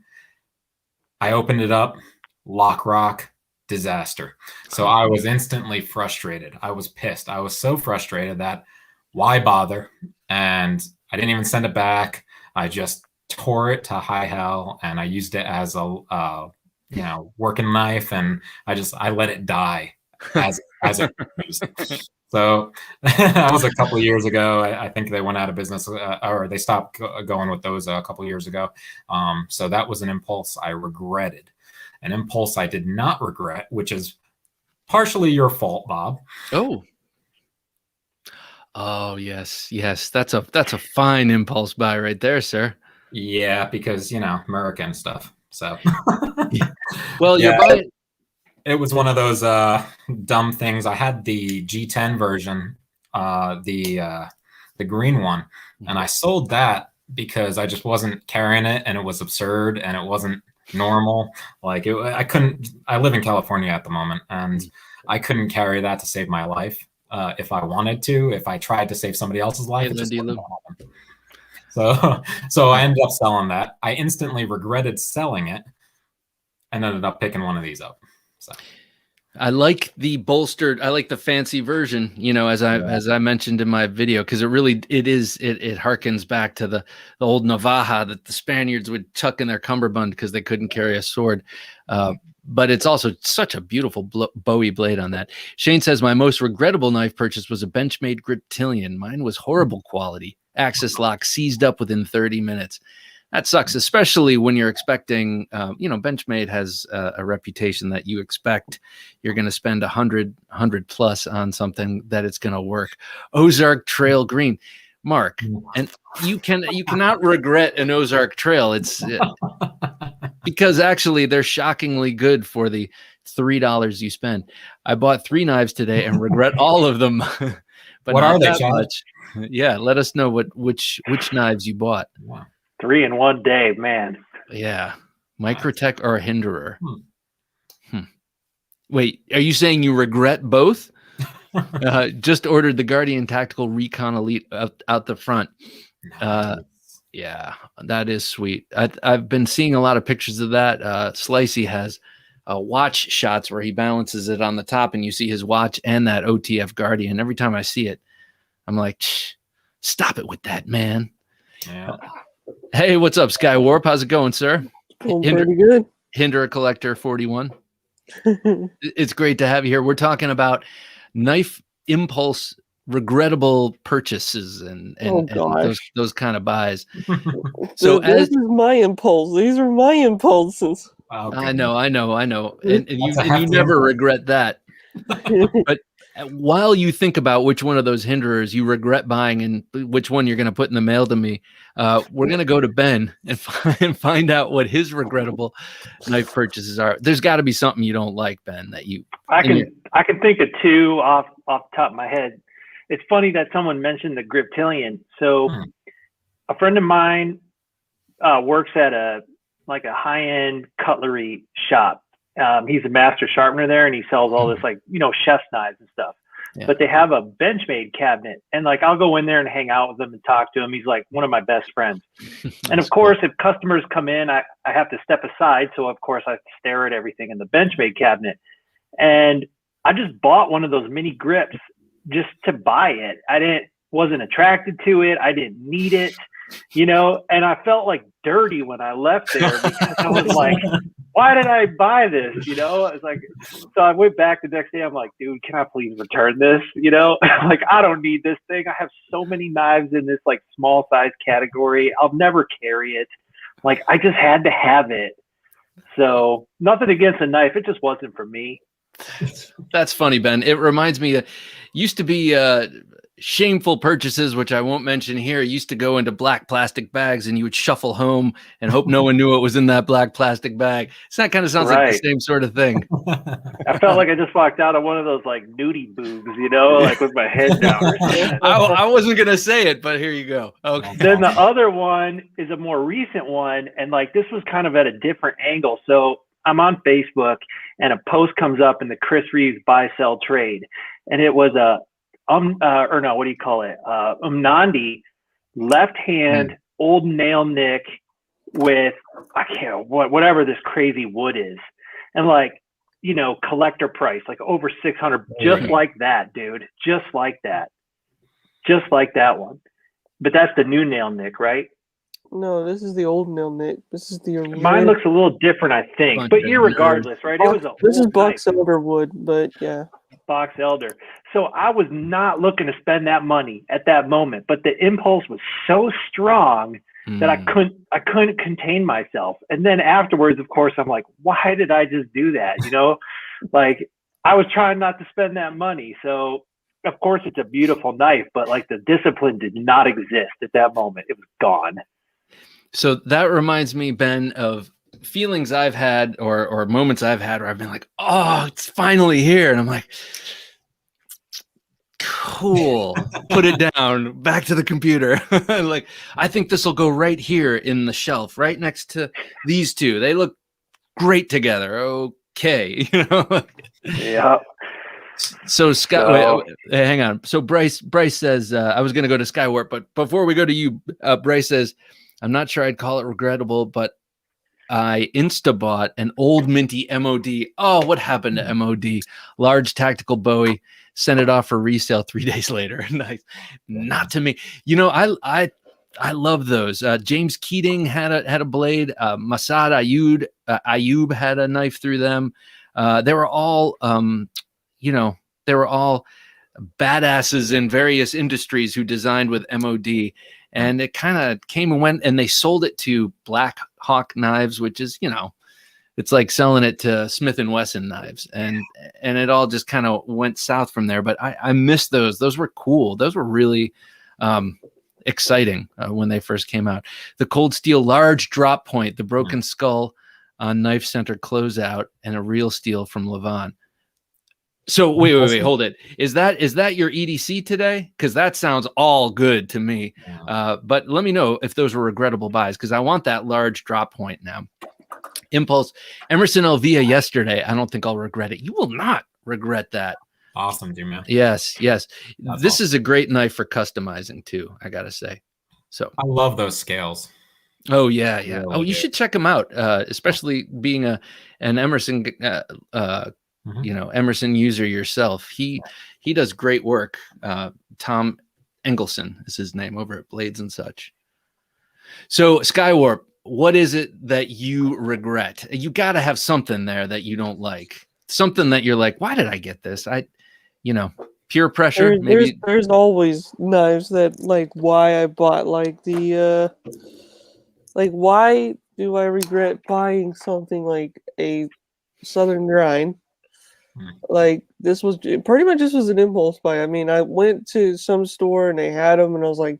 I opened it up. Lock rock, disaster. So I was instantly frustrated. I was pissed. I was so frustrated that why bother? And I didn't even send it back. I just tore it to high hell, and I used it as a working knife, and I let it die as it used. So that was a couple of years ago. I think they went out of business, or they stopped going with those a couple of years ago. So that was an impulse I regretted. An impulse I did not regret, which is partially your fault, Bob.
Oh, yes. That's a fine impulse buy right there, sir.
Yeah, because American stuff. So,
yeah. Well, you're buying.
It was one of those dumb things. I had the G10 version, the green one, and I sold that because I just wasn't carrying it, and it was absurd, and it wasn't normal. Like I live in California at the moment, and I couldn't carry that to save my life. If I wanted to, if I tried to save somebody else's life, it just wouldn't happen. So I ended up selling that. I instantly regretted selling it and ended up picking one of these up. So
I like the bolstered. I like the fancy version. You know, as I mentioned in my video, because it harkens back to the old Navaja that the Spaniards would chuck in their cummerbund because they couldn't carry a sword. But it's also such a beautiful Bowie blade on that. Shane says, my most regrettable knife purchase was a Benchmade Griptilian. Mine was horrible quality. Axis lock seized up within 30 minutes. That sucks, especially when you're expecting, Benchmade has a reputation that you expect you're going to spend 100 plus on something that it's going to work. Ozark Trail Green. Mark, and you cannot regret an Ozark Trail. It's because actually they're shockingly good for the $3 you spend. I bought 3 knives today and regret all of them. But
what are they,
that much. Yeah, let us know which knives you bought.
Wow.
3 in one day, man.
Yeah, Microtech or a Hinderer. Wait, are you saying you regret both? Just ordered the Guardian Tactical Recon Elite out the front. Yeah, that is sweet. I've been seeing a lot of pictures of that. Slicey has watch shots where he balances it on the top and you see his watch and that OTF Guardian. Every time I see it, I'm like, stop it with that, man.
Yeah.
Hey, what's up, Sky Warp? How's it going, sir?
Pretty good.
Hinderer Collector 41. It's great to have you here. We're talking about knife impulse regrettable purchases and those kind of buys. So
this is my impulse. These are my impulses.
Okay.
I know. And you never regret that. But while you think about which one of those hinderers you regret buying and which one you're going to put in the mail to me, we're going to go to Ben and find out what his regrettable knife purchases are. There's got to be something you don't like, Ben, that you.
I can think of 2 off the top of my head. It's funny that someone mentioned the Griptilian. So a friend of mine works at a high-end cutlery shop. He's a master sharpener there, and he sells all this chef's knives and stuff. Yeah. But they have a Benchmade cabinet, and I'll go in there and hang out with him and talk to him. He's like one of my best friends. And of course, if customers come in, I have to step aside. So of course I have to stare at everything in the Benchmade cabinet. And I just bought one of those mini grips just to buy it. Wasn't attracted to it. I didn't need it, and I felt dirty when I left there because I was like, why did I buy this? It's like, so I went back the next day. I'm like, dude, can I please return this? I don't need this thing. I have so many knives in this small size category. I'll never carry it. I just had to have it. So nothing against a knife. It just wasn't for me.
That's funny, Ben. It reminds me that used to be shameful purchases, which I won't mention here. Used to go into black plastic bags and you would shuffle home and hope no one knew what was in that black plastic bag. So that kind of sounds like the same sort of thing.
I felt like I just walked out of one of those nudie boobs, with my head down.
I wasn't going to say it, but here you go. Okay.
Then the other one is a more recent one. And this was kind of at a different angle. So I'm on Facebook and a post comes up in the Chris Reeves buy, sell, trade. And it was Umnandi left hand old nail nick with whatever this crazy wood is, and collector price over 600, just like that, dude, just like that one. But that's the new nail nick, right?
No, this is the old nail nick. This is the original.
Mine looks a little different, I think, but irregardless, right?
This is box elder wood, but yeah.
Box elder. So I was not looking to spend that money at that moment, but the impulse was so strong that I couldn't contain myself. And then afterwards, of course, I'm like, why did I just do that? I was trying not to spend that money. So of course it's a beautiful knife, but the discipline did not exist at that moment. It was gone.
So that reminds me, Ben, of feelings I've had or moments I've had where I've been like, oh, it's finally here. And I'm like, cool, put it down, back to the computer. I think this will go right here in the shelf, right next to these two. They look great together. Okay.
Yeah.
So Scott, wait, hang on. So Bryce says, I was going to go to Skywarp, but before we go to you, Bryce says, I'm not sure I'd call it regrettable, but I insta-bought an old minty MOD. Oh, what happened to MOD? Large tactical Bowie. Sent it off for resale 3 days later. Nice. Not to me. You know, I love those. James Keating had a blade. Masad Ayub had a knife through them. They were all, they were all badasses in various industries who designed with MOD. And it kind of came and went, and they sold it to Black Hawk Knives, which is, it's like selling it to Smith & Wesson knives. And it all just kind of went south from there. But I miss those. Those were cool. Those were really exciting when they first came out. The Cold Steel large drop point, the Broken Skull on Knife Center closeout, and a real steel from Levon. So wait, hold it. Is that your EDC today? Because that sounds all good to me. But let me know if those were regrettable buys, because I want that large drop point now. Impulse Emerson Elvia yesterday. I don't think I'll regret it. You will not regret that.
Awesome, dude, man.
Yes.
That's
this
awesome.
is a great knife for customizing too, I gotta say. So
I love those scales.
Oh yeah.
Really
Oh, you
good.
should check them out, especially being an Emerson, Emerson user yourself. He does great work. Tom Engelson is his name over at Blades and Such. So Skywarp, what is it that you regret? You got to have something there that you don't like. Something that you're like, why did I get this? Peer pressure.
There's always knives that, like, why I bought, like, the why do I regret buying something like a Southern Grind? Like, this was pretty much just was an impulse buy. I mean, I went to some store and they had them, and I was like,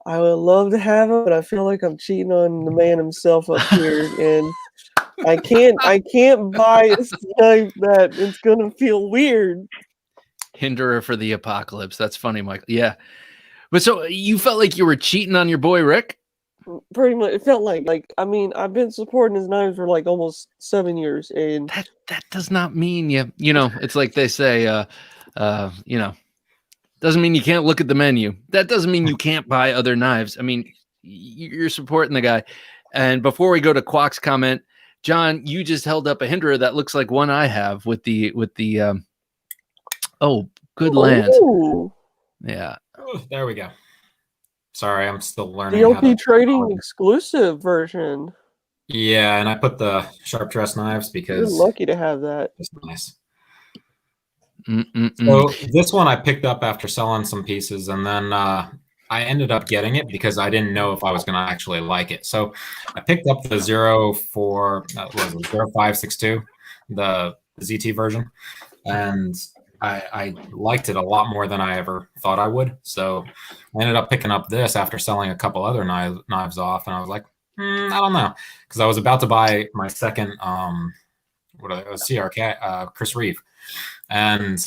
I would love to have them, but I feel like I'm cheating on the man himself up here, and I can't buy a knife that it's gonna feel weird.
Hinderer for the apocalypse. That's funny, Michael. Yeah. But so you felt like you were cheating on your boy Rick?
Pretty much. It felt like I mean, I've been supporting his knives for like almost 7 years, and
that does not mean it's like they say, doesn't mean you can't look at the menu. That doesn't mean you can't buy other knives. I mean, you're supporting the guy. And before we go to Quack's comment, John, you just held up a Hinderer that looks like one I have with the good land. Yeah.
Oh, there we go. Sorry, I'm still learning.
The LP Trading exclusive version.
Yeah, and I put the sharp dress knives because
you're lucky to have that.
It's nice. So this one I picked up after selling some pieces, and then I ended up getting it because I didn't know if I was going to actually like it. So I picked up the 0562, the ZT version, and I liked it a lot more than I ever thought I would. So I ended up picking up this after selling a couple other knives off, and I was like, I don't know, because I was about to buy my second CRK Chris Reeve and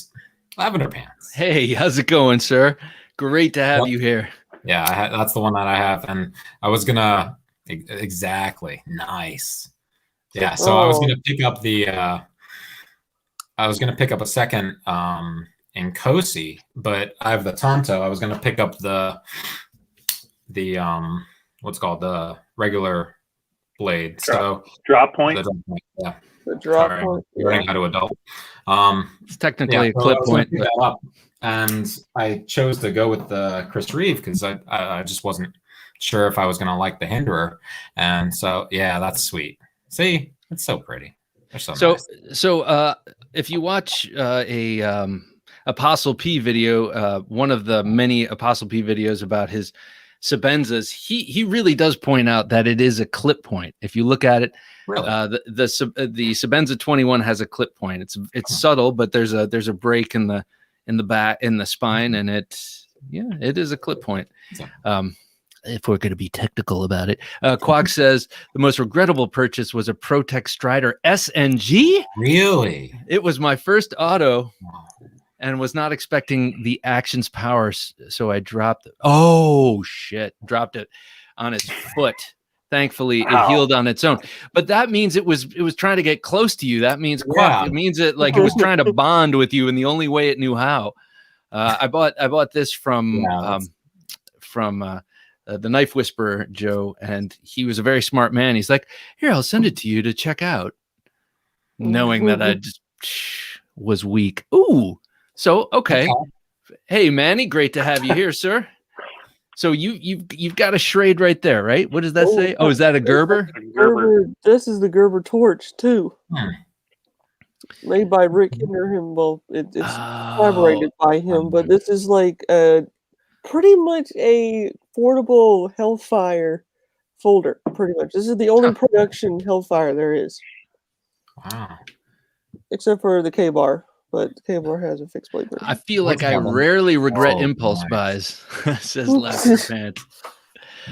Lavender Pants.
Hey, how's it going, sir? Great to have you here.
Yeah, that's the one that I have, and I was gonna exactly nice. Yeah, so I was gonna pick up a second in Cosi, but I have the Tonto. I was gonna pick up the what's called the regular blade.
Drop point.
Yeah.
The drop point.
Learning how to adult.
It's technically a clip point.
And I chose to go with the Chris Reeve because I just wasn't sure if I was going to like the Hinderer. And so, yeah, that's sweet. See, it's so pretty. They're so nice.
So if you watch a Apostle P video, one of the many Apostle P videos about his Sebenzas, he really does point out that it is a clip point. If you look at it,
really?
the Sebenza 21 has a clip point. It's subtle, but there's a break in the back, in the spine, and it is a clip point. If we're going to be technical about it, Quag says the most regrettable purchase was a Protec Strider SNG.
Really?
It was my first auto, and was not expecting the action's power, so I dropped it. Oh shit! Dropped it on its foot. Thankfully, it healed on its own. But that means it was trying to get close to you. That means It means it was trying to bond with you, and the only way it knew how. I bought this from the knife whisperer Joe, and he was a very smart man. He's like, "Here, I'll send it to you to check out," knowing that I just was weak. Ooh, so okay. Hey, Manny, great to have you here, sir. So you've got a Schrade right there, right? What does that say? Oh, is that a Gerber?
Gerber. This is the Gerber torch too. Made by Rick Hinderham. Well, it's collaborated by him, but this is like pretty much a portable Hellfire folder. Pretty much, this is the only production Hellfire there is.
Wow.
Except for the K-Bar, but the K-Bar has a fixed blade version.
I feel like I rarely regret impulse buys, says Laughter Pants.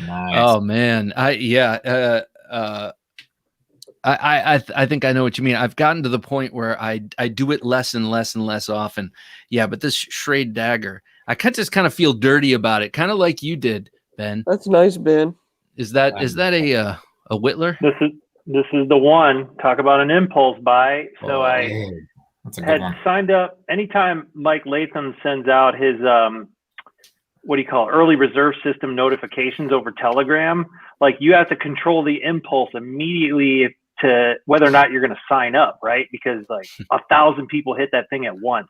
Nice.
Oh man, I think I know what you mean. I've gotten to the point where I do it less and less and less often. Yeah, but this Schrade dagger, I just kind of feel dirty about it, kind of like you did, Ben.
That's nice, Ben.
Is that a Whittler?
This is the one. Talk about an impulse buy. So
that's a good
had
one.
signed up anytime Mike Latham sends out his what do you call it, early reserve system notifications over Telegram. Like, you have to control the impulse immediately to whether or not you're going to sign up, right? Because like 1,000 people hit that thing at once.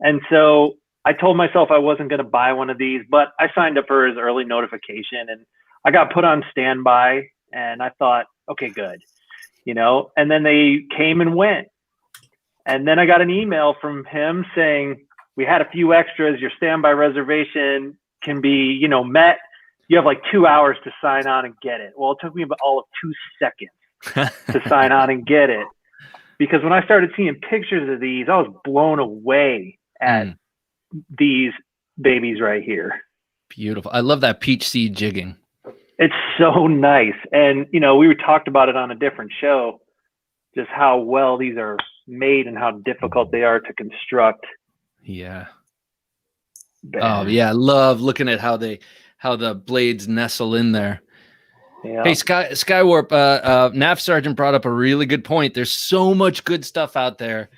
And so I told myself I wasn't going to buy one of these, but I signed up for his early notification and I got put on standby, and I thought, okay, good, and then they came and went. And then I got an email from him saying, we had a few extras. Your standby reservation can be, met. You have like 2 hours to sign on and get it. Well, it took me about all of 2 seconds to sign on and get it, because when I started seeing pictures of these, I was blown away at these babies right here.
Beautiful. I love that peach seed jigging.
It's so nice. And, we talked about it on a different show, just how well these are made and how difficult they are to construct.
Yeah. Oh yeah. I love looking at how the blades nestle in there.
Yeah.
Hey, Skywarp, NAF Sergeant brought up a really good point. There's so much good stuff out there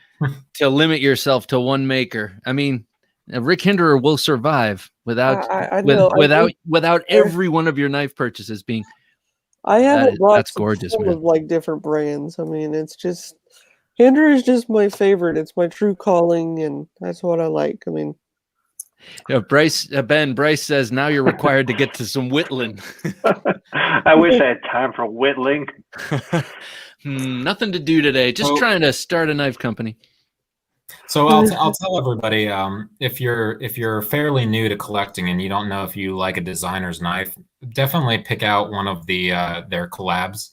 to limit yourself to one maker. I mean, Rick Hinderer will survive without every one of your knife purchases being.
I have
that's gorgeous, man.
Of like different brands. I mean, it's just Hinderer is just my favorite. It's my true calling, and that's what I like. I mean,
Bryce says now you're required to get to some whittling.
I wish I had time for whittling.
Nothing to do today. Just trying to start a knife company.
So I'll tell everybody, if you're fairly new to collecting and you don't know if you like a designer's knife, definitely pick out one of their collabs.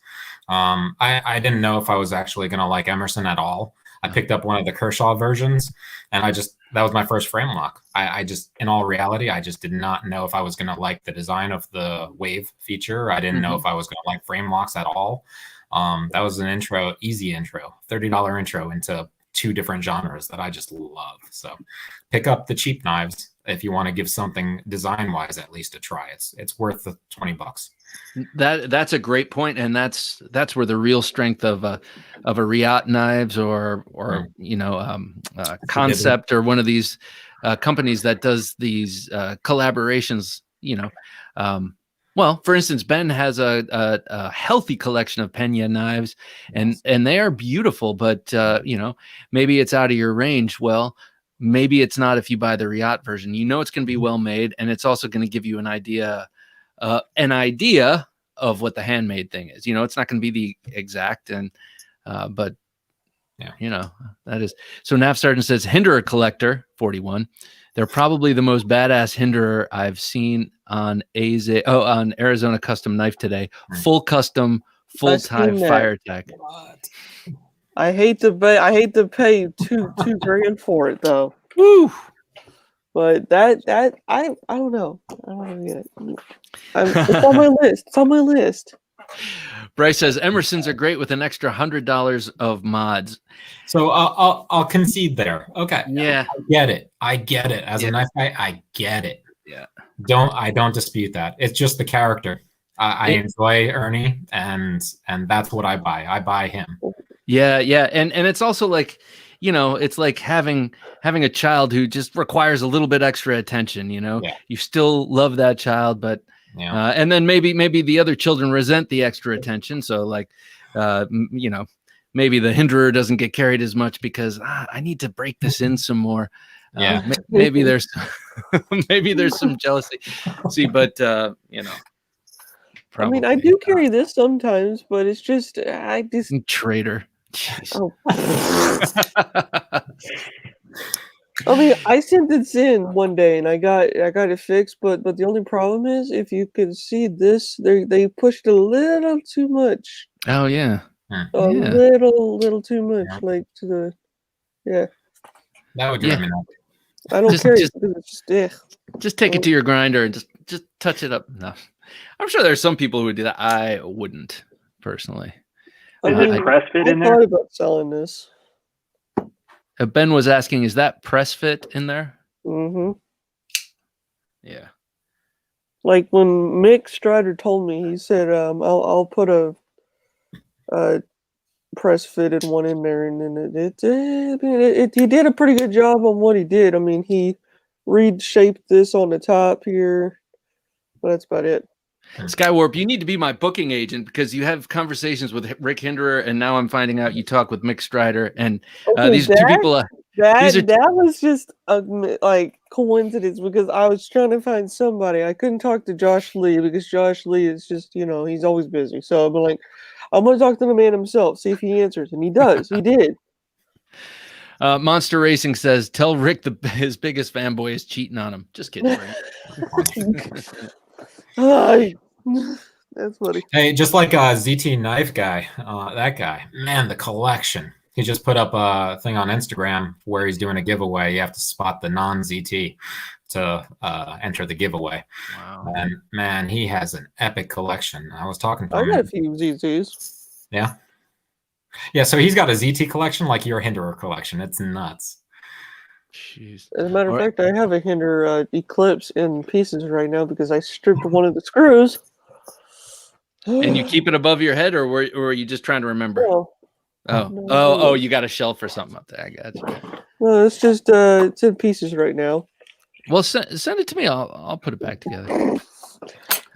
I didn't know if I was actually going to like Emerson at all. I picked up one of the Kershaw versions, and that was my first frame lock. I just, in all reality, I just did not know if I was going to like the design of the wave feature. I didn't know if I was going to like frame locks at all. That was an easy intro, $30 intro into 2 different genres that I just love. So pick up the cheap knives if you want to give something design wise at least a try. It's worth the $20.
That's a great point, and that's where the real strength of a Riot Knives or Concept or one of these companies that does these collaborations. Well, for instance, Ben has a healthy collection of Pena knives, and they are beautiful. But maybe it's out of your range. Well, maybe it's not if you buy the Riot version. It's going to be well made, and it's also going to give you an idea of what the handmade thing is. It's not going to be the exact, but that is. So NAF Sergeant says Hinderer collector 41. They're probably the most badass Hinderer I've seen on Arizona Custom Knife today. Full custom, full time fire tech.
I hate to pay two grand for it though.
Woo!
But that I don't know. I don't get it. It's on my list. It's on my list.
Bryce says Emerson's are great with an extra $100 of mods.
So I'll concede there. Okay.
Yeah.
I get it. As a knife guy, I get it.
Yeah.
I don't dispute that. It's just the character. I enjoy Ernie, and that's what I buy. I buy him.
Yeah, and it's also like, it's like having a child who just requires a little bit extra attention. You still love that child, but
Yeah.
And then maybe the other children resent the extra attention. So like, you know, maybe the hinderer doesn't get carried as much because I need to break this in some more.
Yeah.
Maybe there's maybe there's some jealousy. See, but you know,
I mean, I
probably
do carry this sometimes, but it's just I just
traitor. Jeez.
oh. I mean, I sent this in one day and I got it fixed, but the only problem is if you can see this, they pushed a little too much.
Oh yeah.
A
Yeah.
little too much,
Yeah.
like to the yeah.
That would drive me nuts.
I don't
Just-
carry
just-
it because it's just
Just take it to your grinder and just touch it up. No, I'm sure there's some people who would do that. I wouldn't personally.
I
Is
mean,
it press fit
I
in there?
thought about selling this.
Ben was asking, is that press fit in there?
hmm
Yeah.
Like when Mick Strider told me, he said, I'll put a press fitted one in there, and then he did a pretty good job on what he did. I mean, he reshaped this on the top here, but that's about it.
Skywarp, you need to be my booking agent because you have conversations with Rick Hinderer, and now I'm finding out you talk with Mick Strider, and
Okay,
these are two people. These are-
that was just a like coincidence because I was trying to find somebody. I couldn't talk to Josh Lee because Josh Lee is just, you know, he's always busy. So I'm like, I'm gonna talk to the man himself, see if he answers, and he does. He did.
Monster Racing says, "Tell Rick his biggest fanboy is cheating on him." Just kidding, Rick.
That's funny.
Hey, just like ZT Knife guy, that guy, man, the collection. He just put up a thing on Instagram where he's doing a giveaway. You have to spot the non-ZT to enter the giveaway.
Wow.
And man, he has an epic collection. I was talking to
I
him.
got a few ZTs.
Yeah. Yeah, so he's got a ZT collection like your Hinderer collection. It's nuts.
Jeez.
As a matter of
All right.
fact, I have a Hinder Eclipse in pieces right now because I stripped one of the screws.
And you keep it above your head, or were you just trying to remember?
No,
Oh,
no,
oh,
no.
you got a shelf or something up there. I got you.
no, it's just it's in pieces right now.
Well, send it to me. I'll put it back together.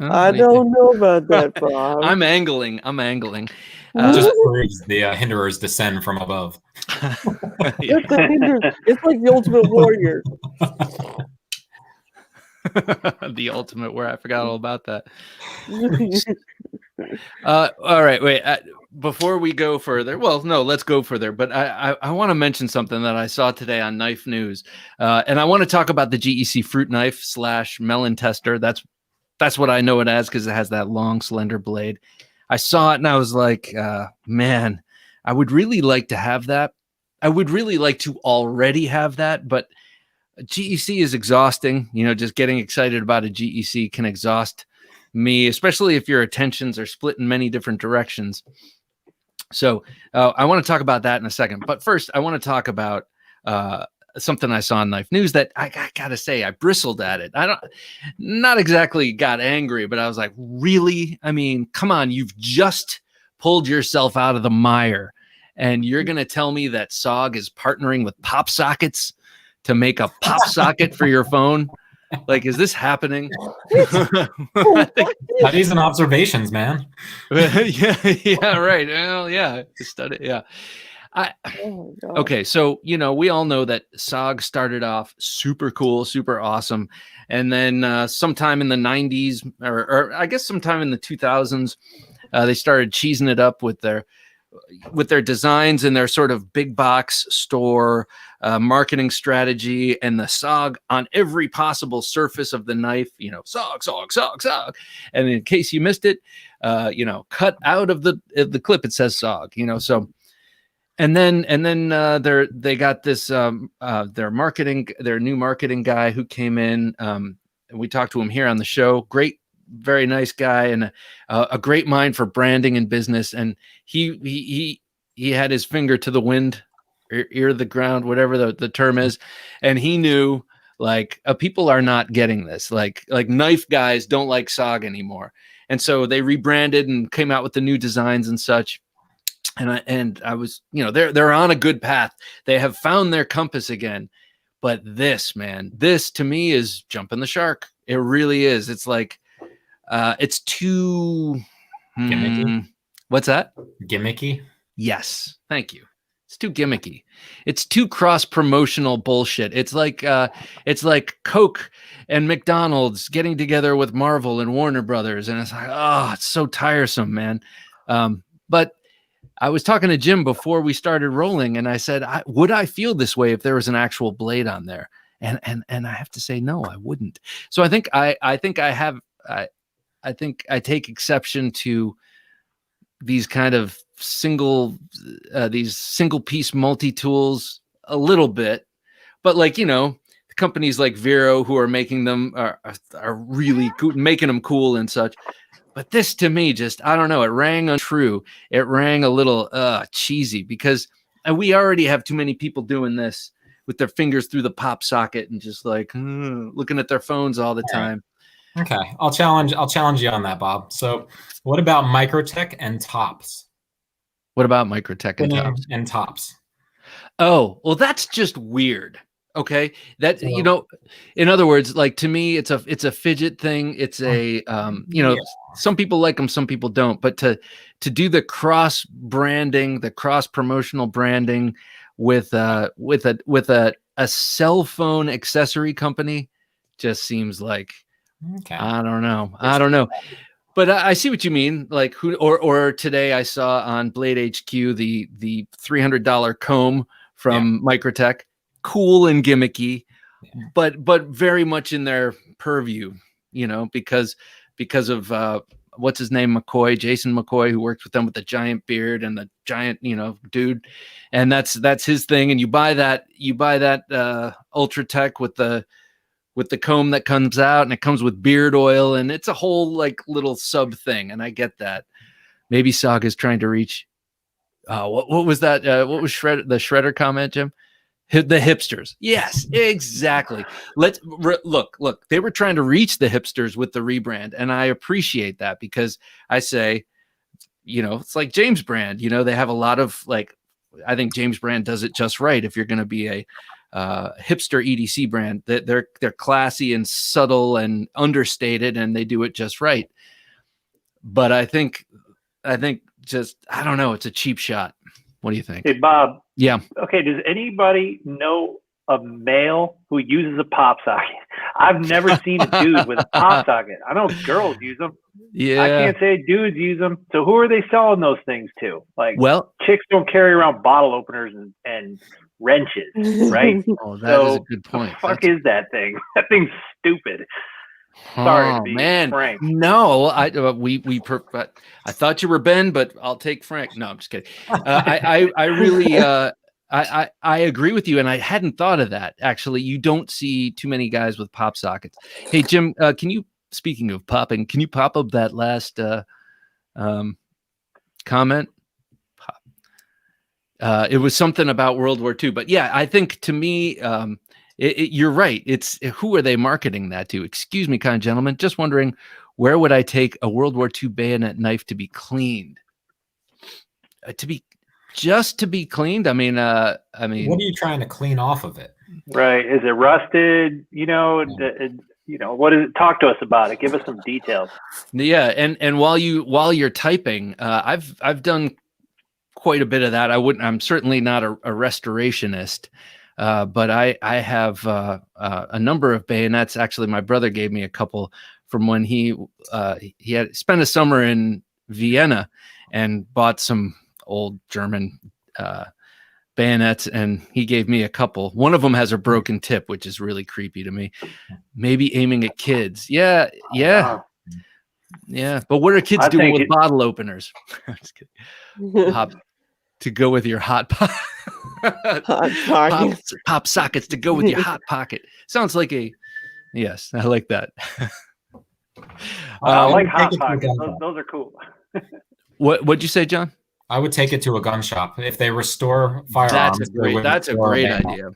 I don't know about that, Bob.
I'm angling.
It just proves the Hinderers descend from above.
Yeah.
It's the Hinder- it's like the Ultimate Warrior.
The ultimate where I forgot all about that. All right, wait. Before we go further, well, no, let's go further. But I want to mention something that I saw today on Knife News, and I want to talk about the GEC fruit knife / melon tester. That's what I know it as because it has that long, slender blade. I saw it and I was like, man, I would really like to have that. I would really like to already have that, but GEC is exhausting. You know, just getting excited about a GEC can exhaust me, especially if your attentions are split in many different directions. So I want to talk about that in a second. But first, I want to talk about something I saw on Knife News that I gotta say, I bristled at it. Not exactly got angry, but I was like, really? I mean, come on, you've just pulled yourself out of the mire. And you're going to tell me that SOG is partnering with Pop Sockets to make a pop socket for your phone? Like, is this happening?
Studies and observations, man.
yeah, right. Well, yeah, study, yeah.
Oh my God.
Okay, so we all know that SOG started off super cool, super awesome, and then sometime in the 90s, or I guess sometime in the 2000s, they started cheesing it up with their designs and their sort of big box store marketing strategy, and the SOG on every possible surface of the knife, SOG. And in case you missed it, cut out of the clip, it says SOG, so. And then they got this their new marketing guy who came in. And we talked to him here on the show. Great, very nice guy, and a great mind for branding and business. And he had his finger to the wind, ear to the ground, whatever the term is, and he knew like people are not getting this. Like knife guys don't like SOG anymore, and so they rebranded and came out with the new designs and such. And I was, they're on a good path. They have found their compass again. But this to me is jumping the shark. It really is. It's like, It's too
Gimmicky?
What's that?
Gimmicky?
Yes, thank you. It's too gimmicky. It's too cross promotional bullshit. It's like Coke and McDonald's getting together with Marvel and Warner Brothers, and it's like, oh, it's so tiresome, man. But I was talking to Jim before we started rolling, and I said, would I feel this way if there was an actual blade on there? And I have to say, no, I wouldn't. So I think I take exception to these kind of single piece multi-tools a little bit, but like, companies like Vero who are making them are really cool, making them cool and such. But this to me, just, I don't know, it rang untrue. It rang a little cheesy because we already have too many people doing this with their fingers through the pop socket and just like looking at their phones all the time.
Okay, I'll challenge you on that, Bob. So, what about Microtech and Tops?
What about Microtech and Tops?
And Tops.
Oh, well, that's just weird. Okay, that in other words, like to me, it's a fidget thing. It's a some people like them, some people don't. But to do the cross branding, the cross promotional branding with a cell phone accessory company, just seems like.
Okay.
I don't know. But I see what you mean. Like or today I saw on Blade HQ the $300 comb from Microtech, cool and gimmicky, but very much in their purview, because of what's his name, Jason McCoy, who worked with them with the giant beard and the giant, dude, and that's his thing. And you buy that Ultratech with the comb that comes out, and it comes with beard oil, and it's a whole like little sub thing. And I get that. Maybe Saga's trying to reach. What was that? What was the Shredder comment, Jim? The hipsters. Yes, exactly. Let's look. They were trying to reach the hipsters with the rebrand, and I appreciate that because I say, it's like James Brand. They have a lot of like. I think James Brand does it just right. If you're going to be a hipster EDC brand, that they're classy and subtle and understated, and they do it just right. But I think just, I don't know, it's a cheap shot. What do you think?
Hey, Bob.
Yeah.
Okay. Does anybody know a male who uses a pop socket? I've never seen a dude with a pop socket. I know girls use them.
Yeah.
I can't say dudes use them. So who are they selling those things to? Like,
well,
chicks don't carry around bottle openers and wrenches, right?
Oh, that is a good point.
What the fuck is that thing? That thing's stupid. Sorry to be frank.
No, I thought you were Ben, but I'll take Frank. No, I'm just kidding. I really I agree with you, and I hadn't thought of that. Actually, you don't see too many guys with pop sockets. Hey, Jim, can you? Speaking of popping, can you pop up that last comment? It was something about World War II, but yeah, I think to me, you're right. It's who are they marketing that to? Excuse me, kind gentlemen. Just wondering, where would I take a World War II bayonet knife to be cleaned? To be cleaned. I mean, what
are you trying to clean off of it?
Right? Is it rusted? What is it? Talk to us about it. Give us some details.
Yeah, and while you're typing, I've done quite a bit of that. I'm certainly not a restorationist, but I have a number of bayonets. Actually, my brother gave me a couple from when he had spent a summer in Vienna and bought some old German bayonets, and he gave me a couple. One of them has a broken tip, which is really creepy to me. Maybe aiming at kids. Yeah. But what are kids doing with bottle openers? I'm just kidding. To go with your hot pocket. Pop sockets to go with your hot pocket. Sounds like yes, I like that.
I like hot pockets. Those are cool.
What'd you say, John?
I would take it to a gun shop if they restore firearms.
That's a great idea.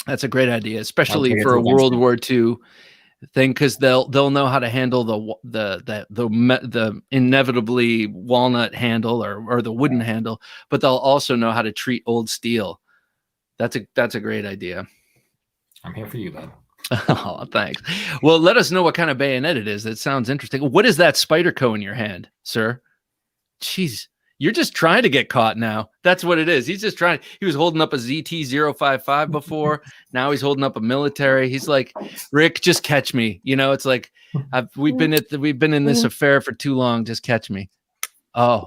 That's a great idea, especially for a World War II thing, because they'll know how to handle the inevitably walnut handle or the wooden handle, but they'll also know how to treat old steel. That's a great idea.
I'm here for you, bud.
Oh, thanks. Well, let us know what kind of bayonet it is. That sounds interesting. What is that Spyderco in your hand, sir? Jeez, you're just trying to get caught now. That's what it is. He's just trying. He was holding up a ZT-055 before. Now he's holding up a military. He's like, Rick, just catch me. You know, it's like we've been in this affair for too long. Just catch me. Oh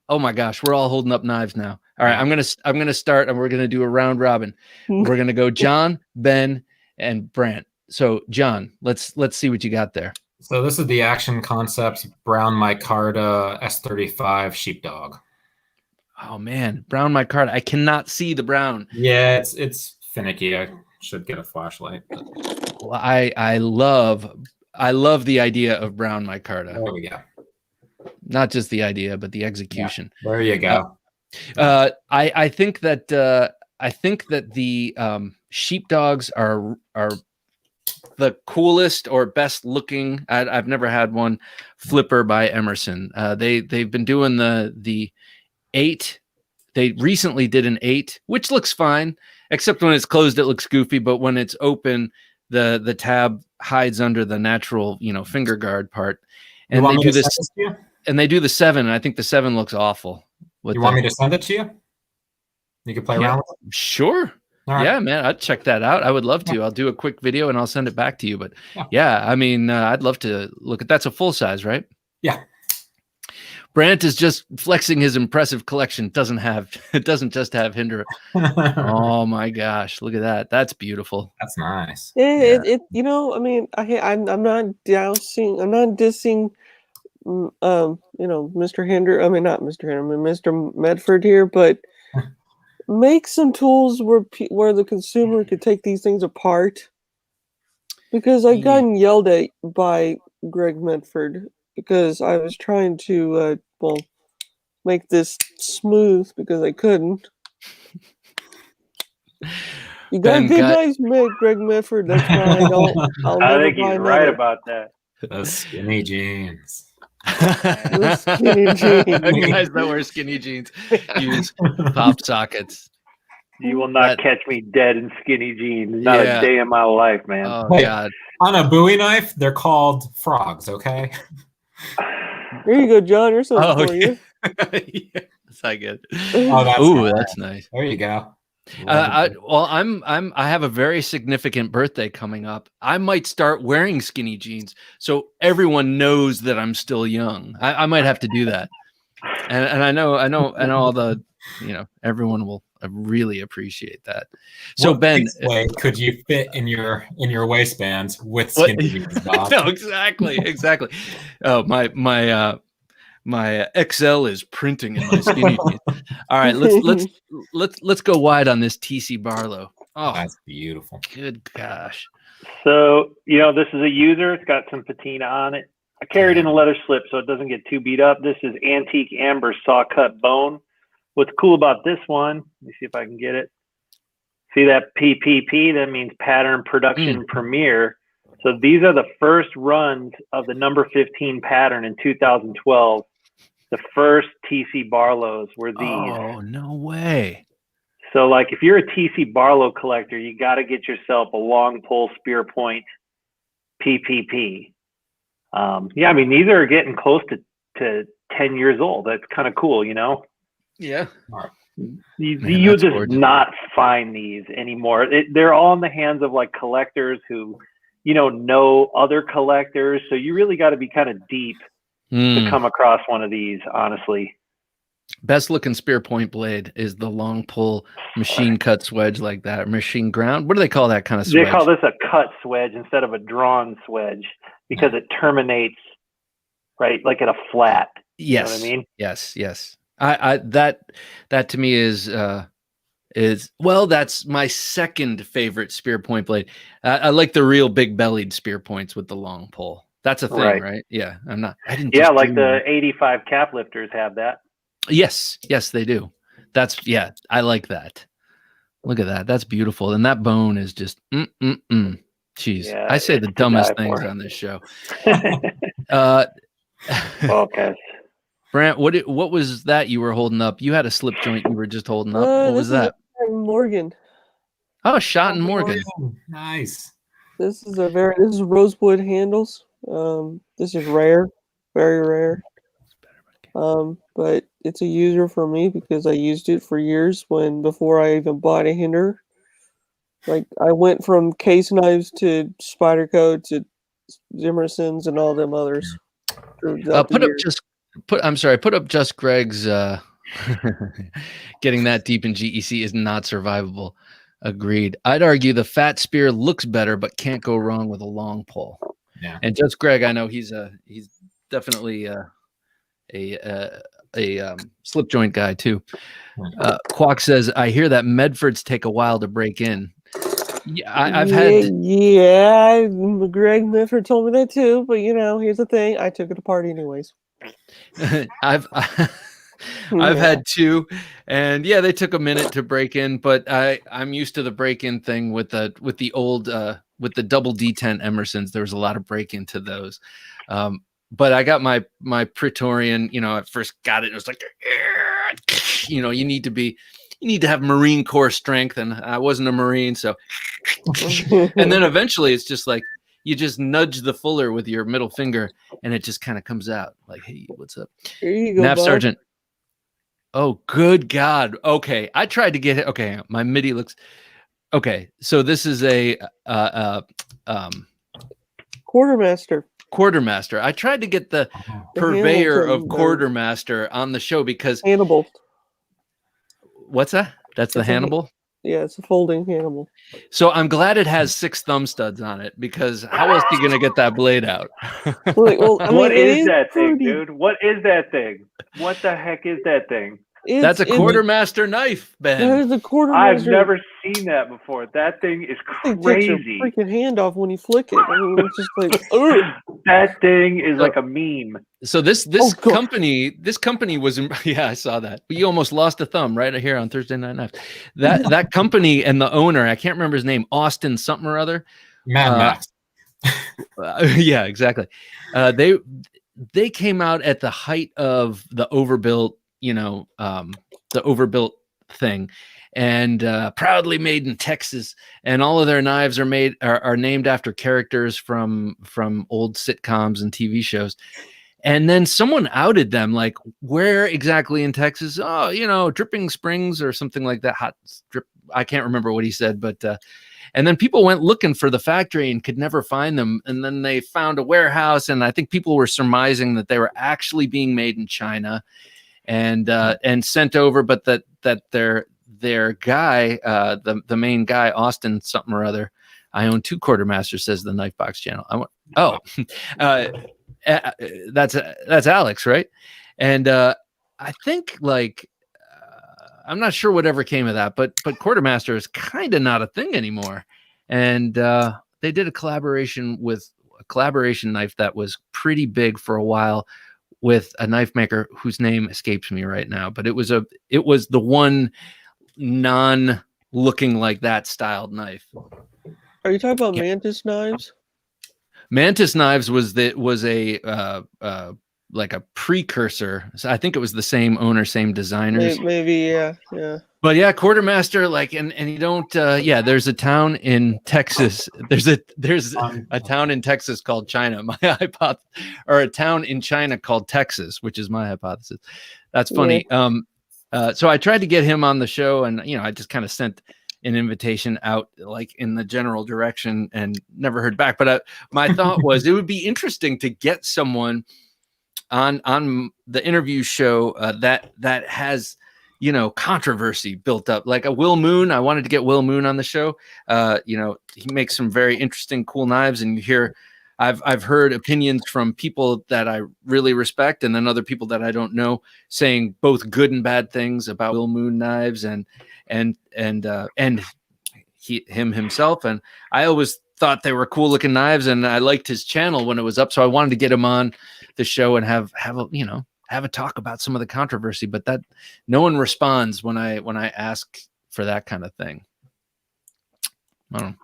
my gosh, we're all holding up knives now. All right, I'm gonna start, and we're gonna do a round robin. We're gonna go John, Ben, and Brant. So John, let's see what you got there.
So this is the Action Concepts Brown Micarta S35 Sheepdog.
Oh man, brown micarta. I cannot see the brown.
Yeah, it's finicky. I should get a flashlight.
Well, I love the idea of brown micarta.
There we go.
Not just the idea, but the execution.
Yeah, there you go.
I think that the sheepdogs are the coolest or best looking. I've never had one. Flipper by Emerson. They've been doing the 8. They recently did an 8, which looks fine, except when it's closed, it looks goofy. But when it's open, the tab hides under the natural, finger guard part. And they do this, and they do the 7. And I think the 7 looks awful.
You want me to send it to you? You can play around with it?
Sure. Right. Yeah, man, I'd check that out. I would love to. I'll do a quick video and I'll send it back to you. But yeah, I mean, I'd love to look at that's a full size, right?
Yeah.
Brant is just flexing his impressive collection. It doesn't just have Hinder. Oh my gosh, look at that. That's beautiful.
That's nice.
Yeah. I mean, I'm not dousing. I'm not dissing. Mr. Hinder. I mean, not Mr. Hinder. I mean, Mr. Medford here, but. Make some tools where the consumer could take these things apart. Because I got yelled at by Greg Medford because I was trying to make this smooth because I couldn't. You got good knives, Greg Medford. That's why
I think he's right about that.
Those skinny jeans.
Skinny jeans.
You guys that wear skinny jeans use pop sockets.
You will not catch me dead in skinny jeans. Not a day in my life, man.
Oh God!
On a Bowie knife, they're called frogs. Okay.
There you go, John. Here's something for you.
That's not good.
That's
nice.
There you go.
I have a very significant birthday coming up. I might start wearing skinny jeans so everyone knows that I'm still young. I might have to do that, and I know all the everyone will really appreciate that. So
what
Ben,
way could you fit in your waistbands with skinny jeans, Bob?
No, exactly. Oh, my XL is printing in my skinny jeans. All right, let's go wide on this TC Barlow. Oh,
that's beautiful.
Good gosh.
So this is a user. It's got some patina on it. I carried in a leather slip so it doesn't get too beat up. This is antique amber saw cut bone. What's cool about this one? Let me see if I can get it. See that PPP? That means pattern production premiere. So these are the first runs of the number 15 pattern in 2012. The first TC Barlows were these.
Oh, no way.
So like if you're a TC Barlow collector, you got to get yourself a long pull spear point PPP. I mean, these are getting close to 10 years old. That's kind of cool,
Yeah.
You just gorgeous. Not find these anymore. They're all in the hands of like collectors who, know other collectors. So you really got to be kind of deep to come across one of these, honestly.
Best looking spear point blade is the long pull machine cut swedge like that. Machine ground. What do they call that kind of swedge?
They call this a cut swedge instead of a drawn swedge because it terminates right like at a flat.
Yes.
You know what I mean?
Yes. I that to me is that's my second favorite spear point blade. I like the real big bellied spear points with the long pull. That's a thing, right? Yeah, I didn't.
Yeah, like the 85 cap lifters have that.
Yes, they do. I like that. Look at that. That's beautiful. And that bone is just Jeez. Yeah, I say the dumbest things on this show.
Okay.
Brant, what was that you were holding up? You had a slip joint you were just holding up. What was that?
Morgan.
Oh, Shot and Morgan.
Nice.
This is rosewood handles. This is rare, very rare. But it's a user for me because I used it for years before I even bought a hinder. Like I went from case knives to Spyderco to Zimmersons and all them others.
Put up just Greg's getting that deep in GEC is not survivable. Agreed. I'd argue the fat spear looks better, but can't go wrong with a long pole.
Yeah.
And just Greg, I know he's definitely a slip joint guy too. Quack says, I hear that Medfords take a while to break in. Yeah,
Greg Medford told me that too, but here's the thing, I took it apart anyways.
I've had two, and yeah, they took a minute to break in, but I'm used to the break-in thing with the old with the double D10 Emersons. There was a lot of break into those. But I got my Praetorian, I first got it. It was like, you need to have Marine Corps strength, and I wasn't a Marine, so. And then eventually, it's just like you just nudge the fuller with your middle finger, and it just kind of comes out like, "Hey, what's up?"
Here you go,
Nav
Bob.
Sergeant. Oh, good God! Okay, I tried to get it. Okay, my MIDI looks. Okay, so this is a
Quartermaster.
Quartermaster. I tried to get the purveyor of Quartermaster on the show because
Hannibal.
What's that? That's the Hannibal?
Yeah, it's a folding Hannibal.
So I'm glad it has 6 thumb studs on it, because how else are you going to get that blade out?
What is that thing, dude? What is that thing? What the heck is that thing?
That's a Quartermaster knife, Ben.
That is a Quartermaster.
I've never seen that before. That thing is crazy.
Takes your freaking hand off when you flick it. I mean, it's just like, ugh.
That thing is like a meme.
So this company was yeah, I saw that. But you almost lost a thumb right here on Thursday Night Knives. That company and the owner, I can't remember his name, Austin something or other.
Mad Max.
Yeah, exactly. They came out at the height of the overbuilt, the overbuilt thing, and proudly made in Texas, and all of their knives are named after characters from old sitcoms and TV shows. And then someone outed them, like, where exactly in Texas? Oh, Dripping Springs or something like that. Hot Drip. I can't remember what he said, but and then people went looking for the factory and could never find them. And then they found a warehouse, and I think people were surmising that they were actually being made in China and sent over, but that their guy, the main guy, Austin something or other. I own 2 Quartermasters, says the Knife Box channel. That's Alex, right? And I think I'm not sure whatever came of that, but Quartermaster is kind of not a thing anymore. And they did a collaboration knife that was pretty big for a while with a knife maker whose name escapes me right now, but it was the one non-looking like that styled knife.
Are you talking about Mantis knives?
Mantis knives was a like a precursor. So I think it was the same owner, same designers.
Maybe, yeah.
But yeah, Quartermaster, and you don't. There's a town in Texas. There's a town in Texas called China. My hypothesis, or a town in China called Texas, which is my hypothesis. That's funny. Yeah. So I tried to get him on the show, and I just kind of sent an invitation out like in the general direction and never heard back. But my thought was it would be interesting to get someone on the interview show that has controversy built up, like a Will Moon. I wanted to get Will Moon on the show. He makes some very interesting, cool knives, and you hear I've heard opinions from people that I really respect, and then other people that I don't know saying both good and bad things about Will Moon knives and him himself. And I always thought they were cool looking knives, and I liked his channel when it was up, so I wanted to get him on the show and have a talk about some of the controversy. But that no one responds when I ask for that kind of thing. I don't know.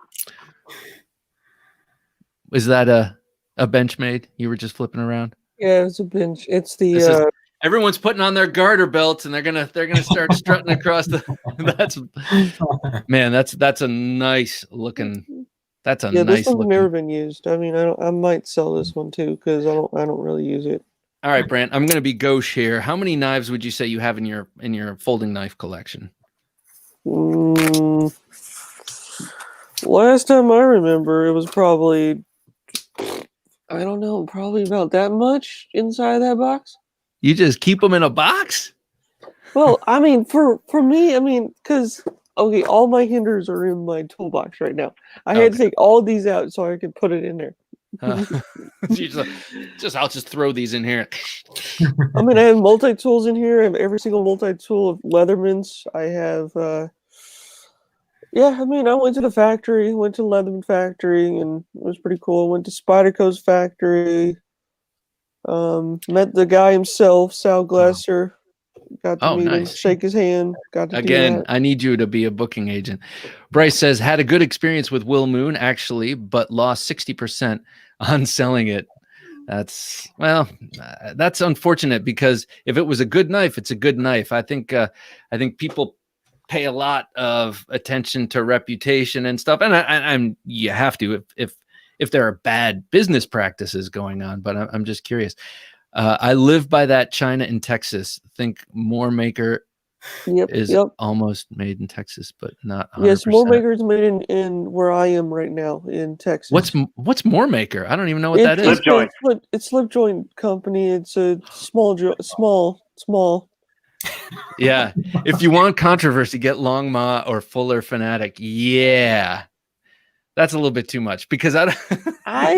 Is that a Benchmade you were just flipping around?
Yeah, it's a bench. It's the
Everyone's putting on their garter belts and they're gonna start strutting across the. That's a nice looking. That's a
Yeah, this
nice
one's
looking.
never been used. I mean, I might sell this one too because I don't really use it.
All right, Brant. I'm gonna be gauche here. How many knives would you say you have in your folding knife collection?
Last time I remember, it was probably, I don't know, probably about that much inside that box.
You just keep them in a box?
Well, I mean, for me, I mean, because okay, all my hinders are in my toolbox right now. I had to take all these out so I could put it in there.
I'll just throw these in here.
I mean, I have multi-tools in here. I have every single multi-tool of Leatherman's. I have, yeah, I mean, I went to the factory, went to Leatherman factory, and it was pretty cool. Went to Spyderco's factory. Met the guy himself, Sal Glasser. Got to meet him, shake his hand. Got to
Again,
do that.
I need you to be a booking agent. Bryce says, had a good experience with Will Moon, actually, but lost 60% on selling it. That's unfortunate because if it was a good knife, it's a good knife. I think people pay a lot of attention to reputation and stuff. And you have to if there are bad business practices going on, but I'm just curious. I live by that China in Texas. Think Moore Maker is almost made in Texas, but not 100%.
Yes, Moore Maker is made in where I am right now in Texas.
What's Moore Maker? I don't even know what that is.
Slip joint.
It's slip joint company. It's a small.
Yeah. If you want controversy, get Long Ma or Fuller Fanatic. Yeah. That's a little bit too much because I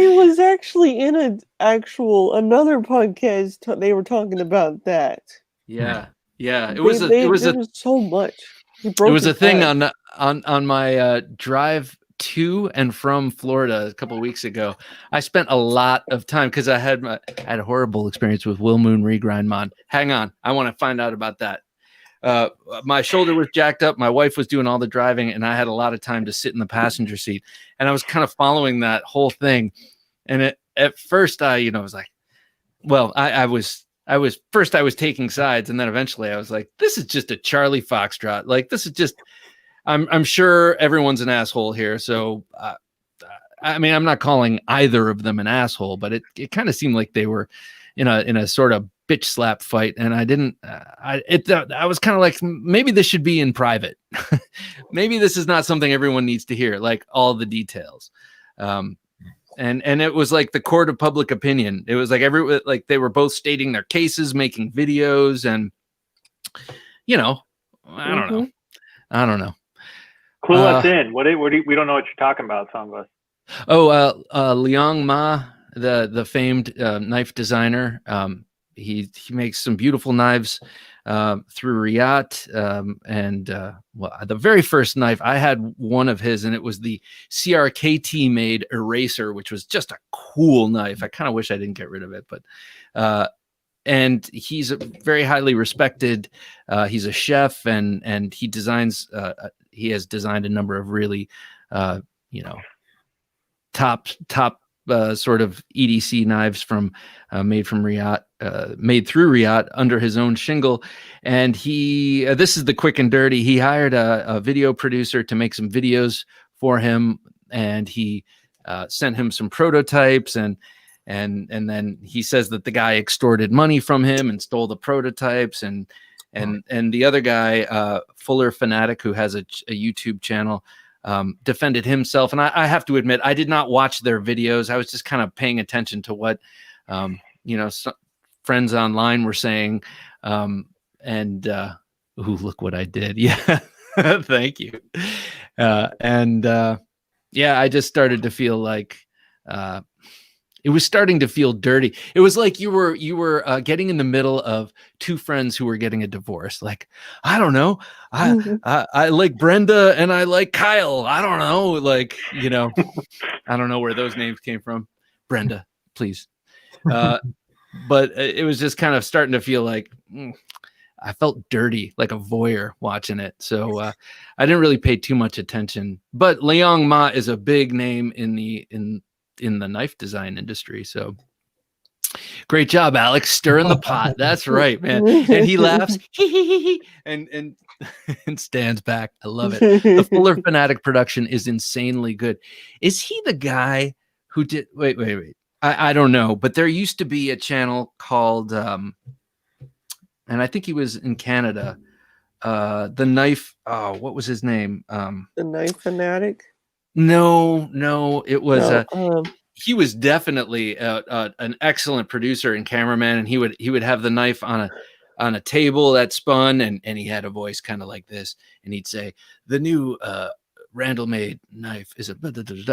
was actually in another podcast. They were talking about that.
Yeah. It
was so much.
It was a thing on my drive to and from Florida a couple of weeks ago. I spent a lot of time because I had a horrible experience with Will Moon regrind mod. Hang on, I want to find out about that. My shoulder was jacked up. My wife was doing all the driving, and I had a lot of time to sit in the passenger seat. And I was kind of following that whole thing. And at first, I was like, well, I was taking sides, and then eventually I was like, this is just a Charlie Foxtrot. Like, this is just. I'm sure everyone's an asshole here. So, I mean, I'm not calling either of them an asshole, but it kind of seemed like they were in a sort of bitch slap fight. And I didn't, I was kind of like, maybe this should be in private. Maybe this is not something everyone needs to hear, like all the details. And it was like the court of public opinion. It was like they were both stating their cases, making videos, and I don't know.
Clue us in. What we don't know what you're talking about, some of us.
Liang Ma, the famed knife designer. He makes some beautiful knives through Riyadh. And the very first knife, I had one of his, and it was the CRKT made Eraser, which was just a cool knife. I kind of wish I didn't get rid of it, but and he's very highly respected. He's a chef, and he designs. He has designed a number of really, top sort of EDC knives made through Riyadh under his own shingle. And this is the quick and dirty. He hired a video producer to make some videos for him, and he sent him some prototypes, and then he says that the guy extorted money from him and stole the prototypes, and the other guy, Fuller Fanatic, who has a YouTube channel, defended himself. And I have to admit, I did not watch their videos. I was just kind of paying attention to what, friends online were saying. Look what I did. Yeah. Thank you. I just started to feel like, it was starting to feel dirty. It was like you were getting in the middle of two friends who were getting a divorce. Like, I don't know. I like Brenda and I like Kyle. I don't know. Like, I don't know where those names came from. Brenda, please. But it was just kind of starting to feel like I felt dirty, like a voyeur watching it. So I didn't really pay too much attention. But Liang Ma is a big name in the knife design industry. So Great job, Alex. Stirring the pot. That's right, man. And he laughs and and stands back. I love it. The Fuller Fanatic production is insanely good. Is he the guy who did wait. I don't know, but there used to be a channel called and I think he was in Canada. The Knife, what was his name?
The Knife Fanatic?
No, it was
No,
he was definitely an excellent producer and cameraman, and he would have the knife on a table that spun, and he had a voice kind of like this, and he'd say, the new Randall made knife is a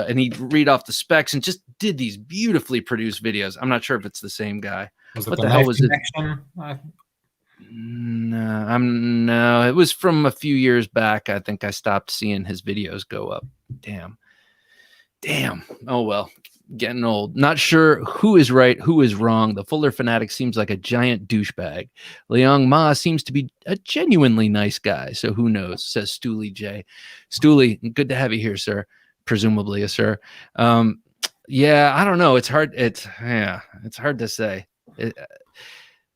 and he'd read off the specs and just did these beautifully produced videos. I'm not sure if it's the same guy.
Was it
What
the
the hell
Knife
was it?
Connection?
No, it was from a few years back. I think I stopped seeing his videos go up. Damn. Oh well, getting old. Not sure who is right, who is wrong. The Fuller Fanatic seems like a giant douchebag. Liang Ma seems to be a genuinely nice guy. So who knows? Says Stooley J. Stooley, good to have you here, sir. Presumably a sir. Yeah, I don't know. It's hard. It's hard to say.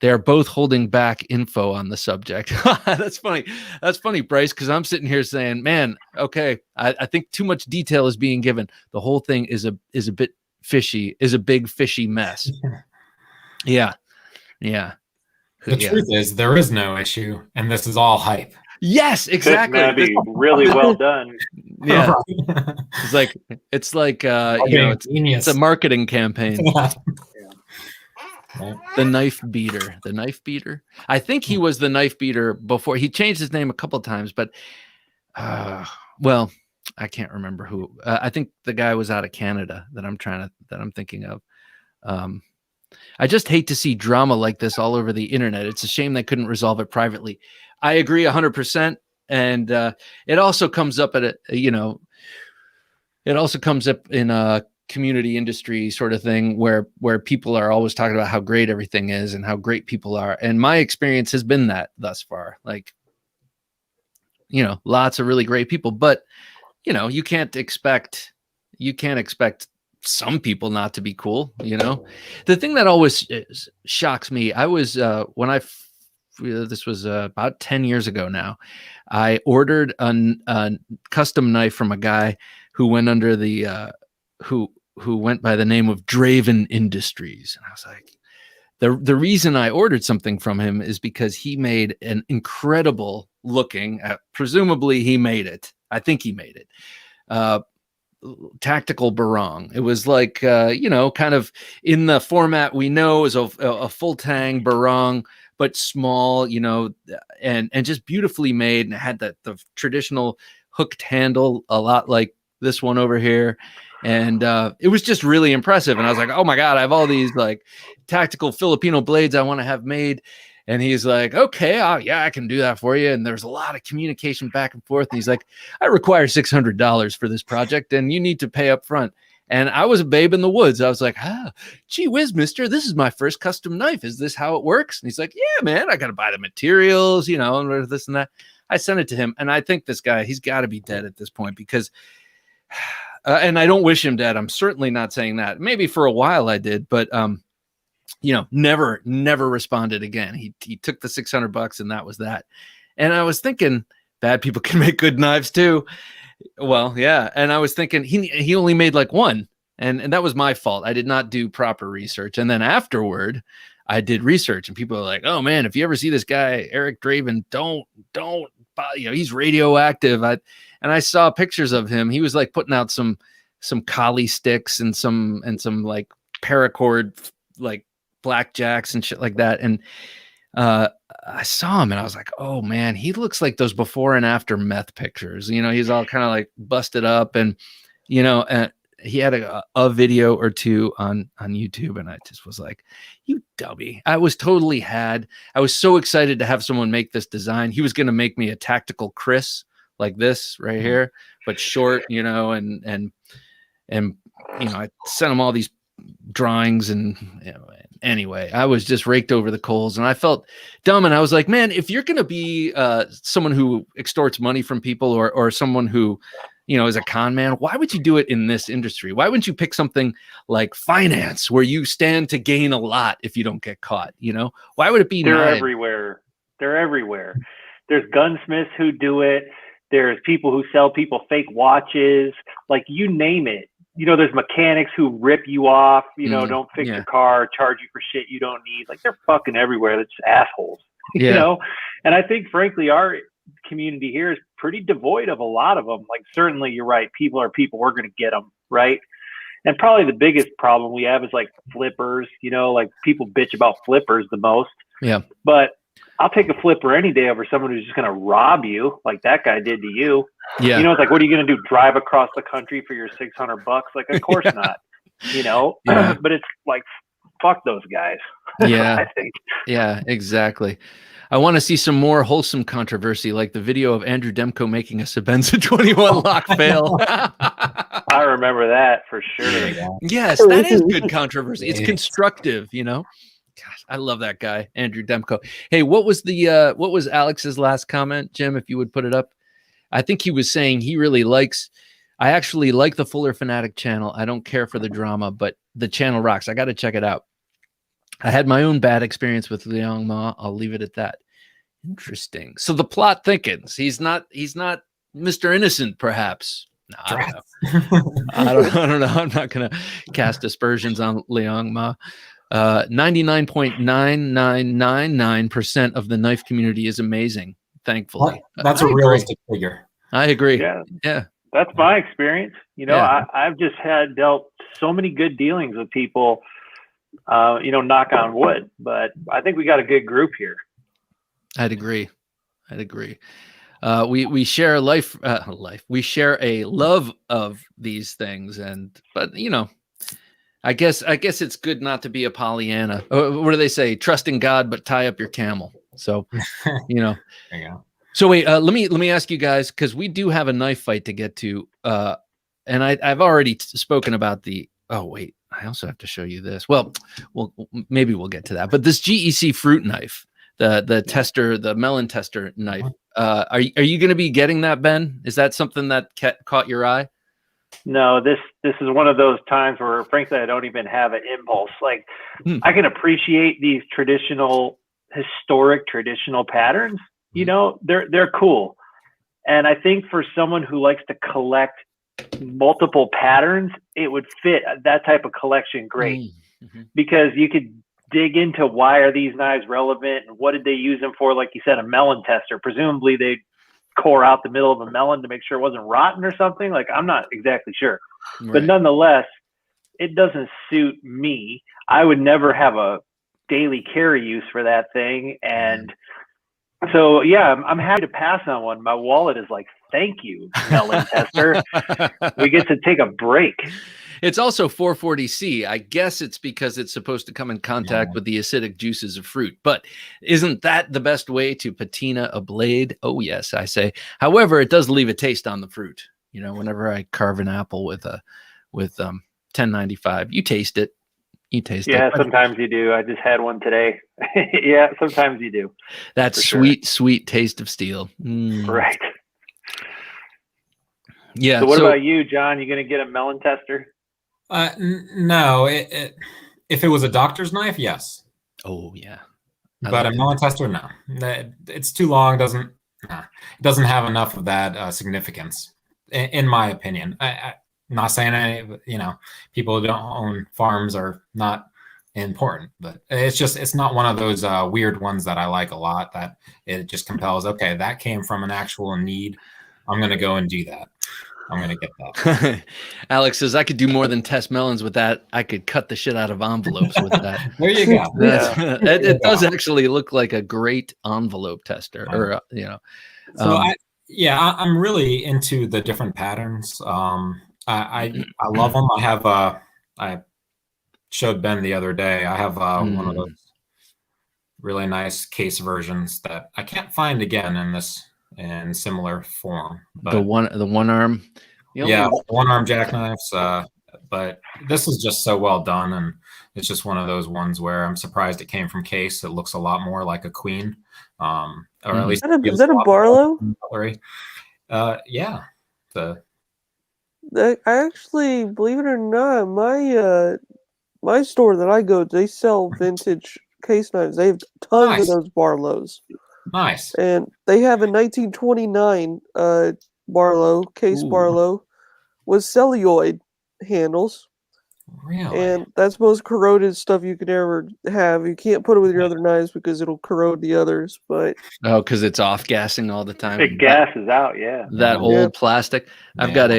They're both holding back info on the subject. That's funny. That's funny, Bryce, because I'm sitting here saying, man, okay, I think too much detail is being given. The whole thing is a bit fishy, is a big fishy mess. Yeah.
The truth is, there is no issue, and this is all hype.
Yes, exactly.
That'd be really well done.
Yeah. It's like it's a marketing campaign. The Knife Beater. I think he was the Knife Beater before. He changed his name a couple of times, but well, I can't remember who. I think the guy was out of Canada that I'm thinking of. I just hate to see drama like this all over the internet. It's a shame they couldn't resolve it privately. I agree 100%, and it also comes up at it also comes up in a community industry sort of thing where people are always talking about how great everything is and how great people are. And my experience has been that thus far, like, lots of really great people, but you can't expect some people not to be cool. The thing that always shocks me, I was, this was about 10 years ago now, I ordered a custom knife from a guy who went under the, who went by the name of Draven Industries. And I was like, the reason I ordered something from him is because he made an incredible looking, presumably he made it. I think he made it. Tactical barong. It was like, kind of in the format we know as a full tang barong, but small, and just beautifully made, and it had the traditional hooked handle, a lot like this one over here. And it was just really impressive. And I was like, oh my God, I have all these like tactical Filipino blades I want to have made. And he's like, okay, yeah, I can do that for you. And there's a lot of communication back and forth. And he's like, I require $600 for this project, and you need to pay up front. And I was a babe in the woods. I was like, gee whiz, mister, this is my first custom knife. Is this how it works? And he's like, yeah, man, I got to buy the materials, and this and that. I sent it to him. And I think this guy, he's got to be dead at this point, because and I don't wish him dead. I'm certainly not saying that. Maybe for a while I did, but never responded again. He took the $600 and that was that. And I was thinking, bad people can make good knives too. Well, yeah. And I was thinking he only made like one, and that was my fault. I did not do proper research. And then afterward, I did research, and people are like, "Oh man, if you ever see this guy Eric Draven, don't, he's radioactive." I saw pictures of him. He was like putting out some collie sticks and some like paracord like blackjacks and shit like that. And I saw him and I was like, oh man, he looks like those before and after meth pictures. He's all kind of like busted up, and he had a video or two on YouTube, and I just was like, you dummy. I was totally I was so excited to have someone make this design. He was going to make me a tactical Chris like this right here, but short, and I sent him all these drawings, and anyway, I was just raked over the coals, and I felt dumb. And I was like, man, if you're going to be someone who extorts money from people, or someone who as a con man. Why would you do it in this industry? Why wouldn't you pick something like finance where you stand to gain a lot if you don't get caught? Why would it be?
They're everywhere. They're everywhere. There's gunsmiths who do it. There's people who sell people fake watches, like you name it. There's mechanics who rip you off, don't fix your car, charge you for shit you don't need. Like they're fucking everywhere. They're just assholes, And I think frankly, our community here is pretty devoid of a lot of them. Like certainly you're right. People are people. We're going to get them. Right. And probably the biggest problem we have is like flippers, like people bitch about flippers the most.
Yeah.
But I'll take a flipper any day over someone who's just going to rob you like that guy did to you.
Yeah.
It's like, what are you going to do? Drive across the country for your $600? Like, of course not, but it's like, fuck those guys.
Yeah.
I think.
Yeah, exactly. I want to see some more wholesome controversy, like the video of Andrew Demko making a Sabenza 21 lock fail.
I remember that for sure.
Yes, that is good controversy. It's constructive, Gosh, I love that guy, Andrew Demko. Hey, what was Alex's last comment, Jim, if you would put it up? I think he was saying he really I actually like the Fuller Fanatic channel. I don't care for the drama, but the channel rocks. I got to check it out. I had my own bad experience with Liang Ma. I'll leave it at that. Interesting. So the plot thickens. He's not Mr. Innocent, perhaps. No, I don't know. I don't know. I'm not going to cast aspersions on Liang Ma. 99.9999% of the knife community is amazing, thankfully.
That's a realistic figure.
I agree.
Yeah. That's my experience. I've just dealt so many good dealings with people, knock on wood, but I think we got a good group here.
I'd agree. We share life. We share a love of these things, but I guess it's good not to be a Pollyanna. What do they say? Trust in God, but tie up your camel. So,
There you go.
So wait, let me ask you guys, because we do have a knife fight to get to, and I've already spoken about the. Oh wait, I also have to show you this. Well, maybe we'll get to that. But this GEC fruit knife, the tester, the melon tester knife. Are you going to be getting that, Ben? Is that something that caught your eye?
No, this is one of those times where, frankly, I don't even have an impulse. Like, I can appreciate these historic traditional patterns. They're cool, and I think for someone who likes to collect multiple patterns, it would fit that type of collection great, because you could dig into why are these knives relevant and what did they use them for. Like you said, a melon tester. Presumably they core out the middle of a melon to make sure it wasn't rotten or something. Like, I'm not exactly sure, but nonetheless, it doesn't suit me. I would never have a daily carry use for that thing. And so, yeah, I'm happy to pass on one. My wallet is like, thank you, melon tester. We get to take a break.
It's also 440C. I guess it's because it's supposed to come in contact with the acidic juices of fruit. But isn't that the best way to patina a blade? Oh, yes, I say. However, it does leave a taste on the fruit. Whenever I carve an apple with 1095, you taste it.
Yeah, sometimes you do. I just had one today. Yeah, sometimes you do.
That sweet, sweet taste of steel.
Right.
Yeah.
So what about you, John? You going to get a melon tester?
No. If it was a doctor's knife, yes.
Oh, yeah.
But a melon tester, no. It's too long. It doesn't have enough of that significance, in my opinion. I'm not saying people who don't own farms are not important, but it's not one of those weird ones that I like a lot, that it just compels, okay, that came from an actual need. I'm going to go and do that. I'm going to get that.
Alex says, I could do more than test melons with that. I could cut the shit out of envelopes with that.
There you go.
It does actually look like a great envelope tester, or,
So I'm really into the different patterns. I love them. I showed Ben the other day. I have one of those really nice case versions that I can't find again in similar form. But
the one arm.
One arm jackknives. But this is just so well done, and it's just one of those ones where I'm surprised it came from case. It looks a lot more like a queen, or at least
is that a Barlow?
Yeah.
I actually, believe it or not, my store that I go to, they sell vintage case knives. They have tons
Nice.
of those Barlows.
Nice.
And they have a 1929 Barlow, case
Ooh.
Barlow, with celluloid handles.
Really?
And that's the most corroded stuff you could ever have. You can't put it with your other knives because it'll corrode the others. But
Oh, because it's off gassing all the time.
It gases out, yeah.
That
Yeah.
old plastic. I've got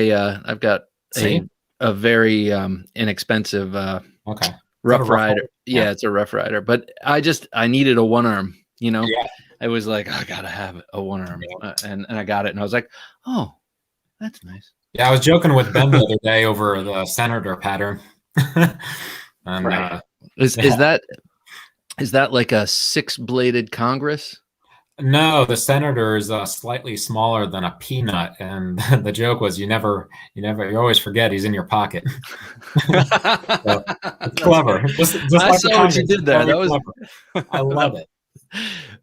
See?
a very inexpensive
Okay.
Rough
Rough
Rider.
Rider?
Yeah,
Yeah.
it's a Rough Rider. But I needed a one arm. You know,
Yeah.
I was like, I gotta have a one arm,
Yeah.
and I got it, and I was like, oh, that's nice.
Yeah, I was joking with Ben the other day over the senator pattern. And
Right.
Is
Yeah.
is that like a 6-bladed Congress?
No, the senator is slightly smaller than a peanut, and the joke was you always forget he's in your pocket. So, it's clever. Just
I
like
saw
the
what you
Congress,
did there.
very
That was
clever. I love it.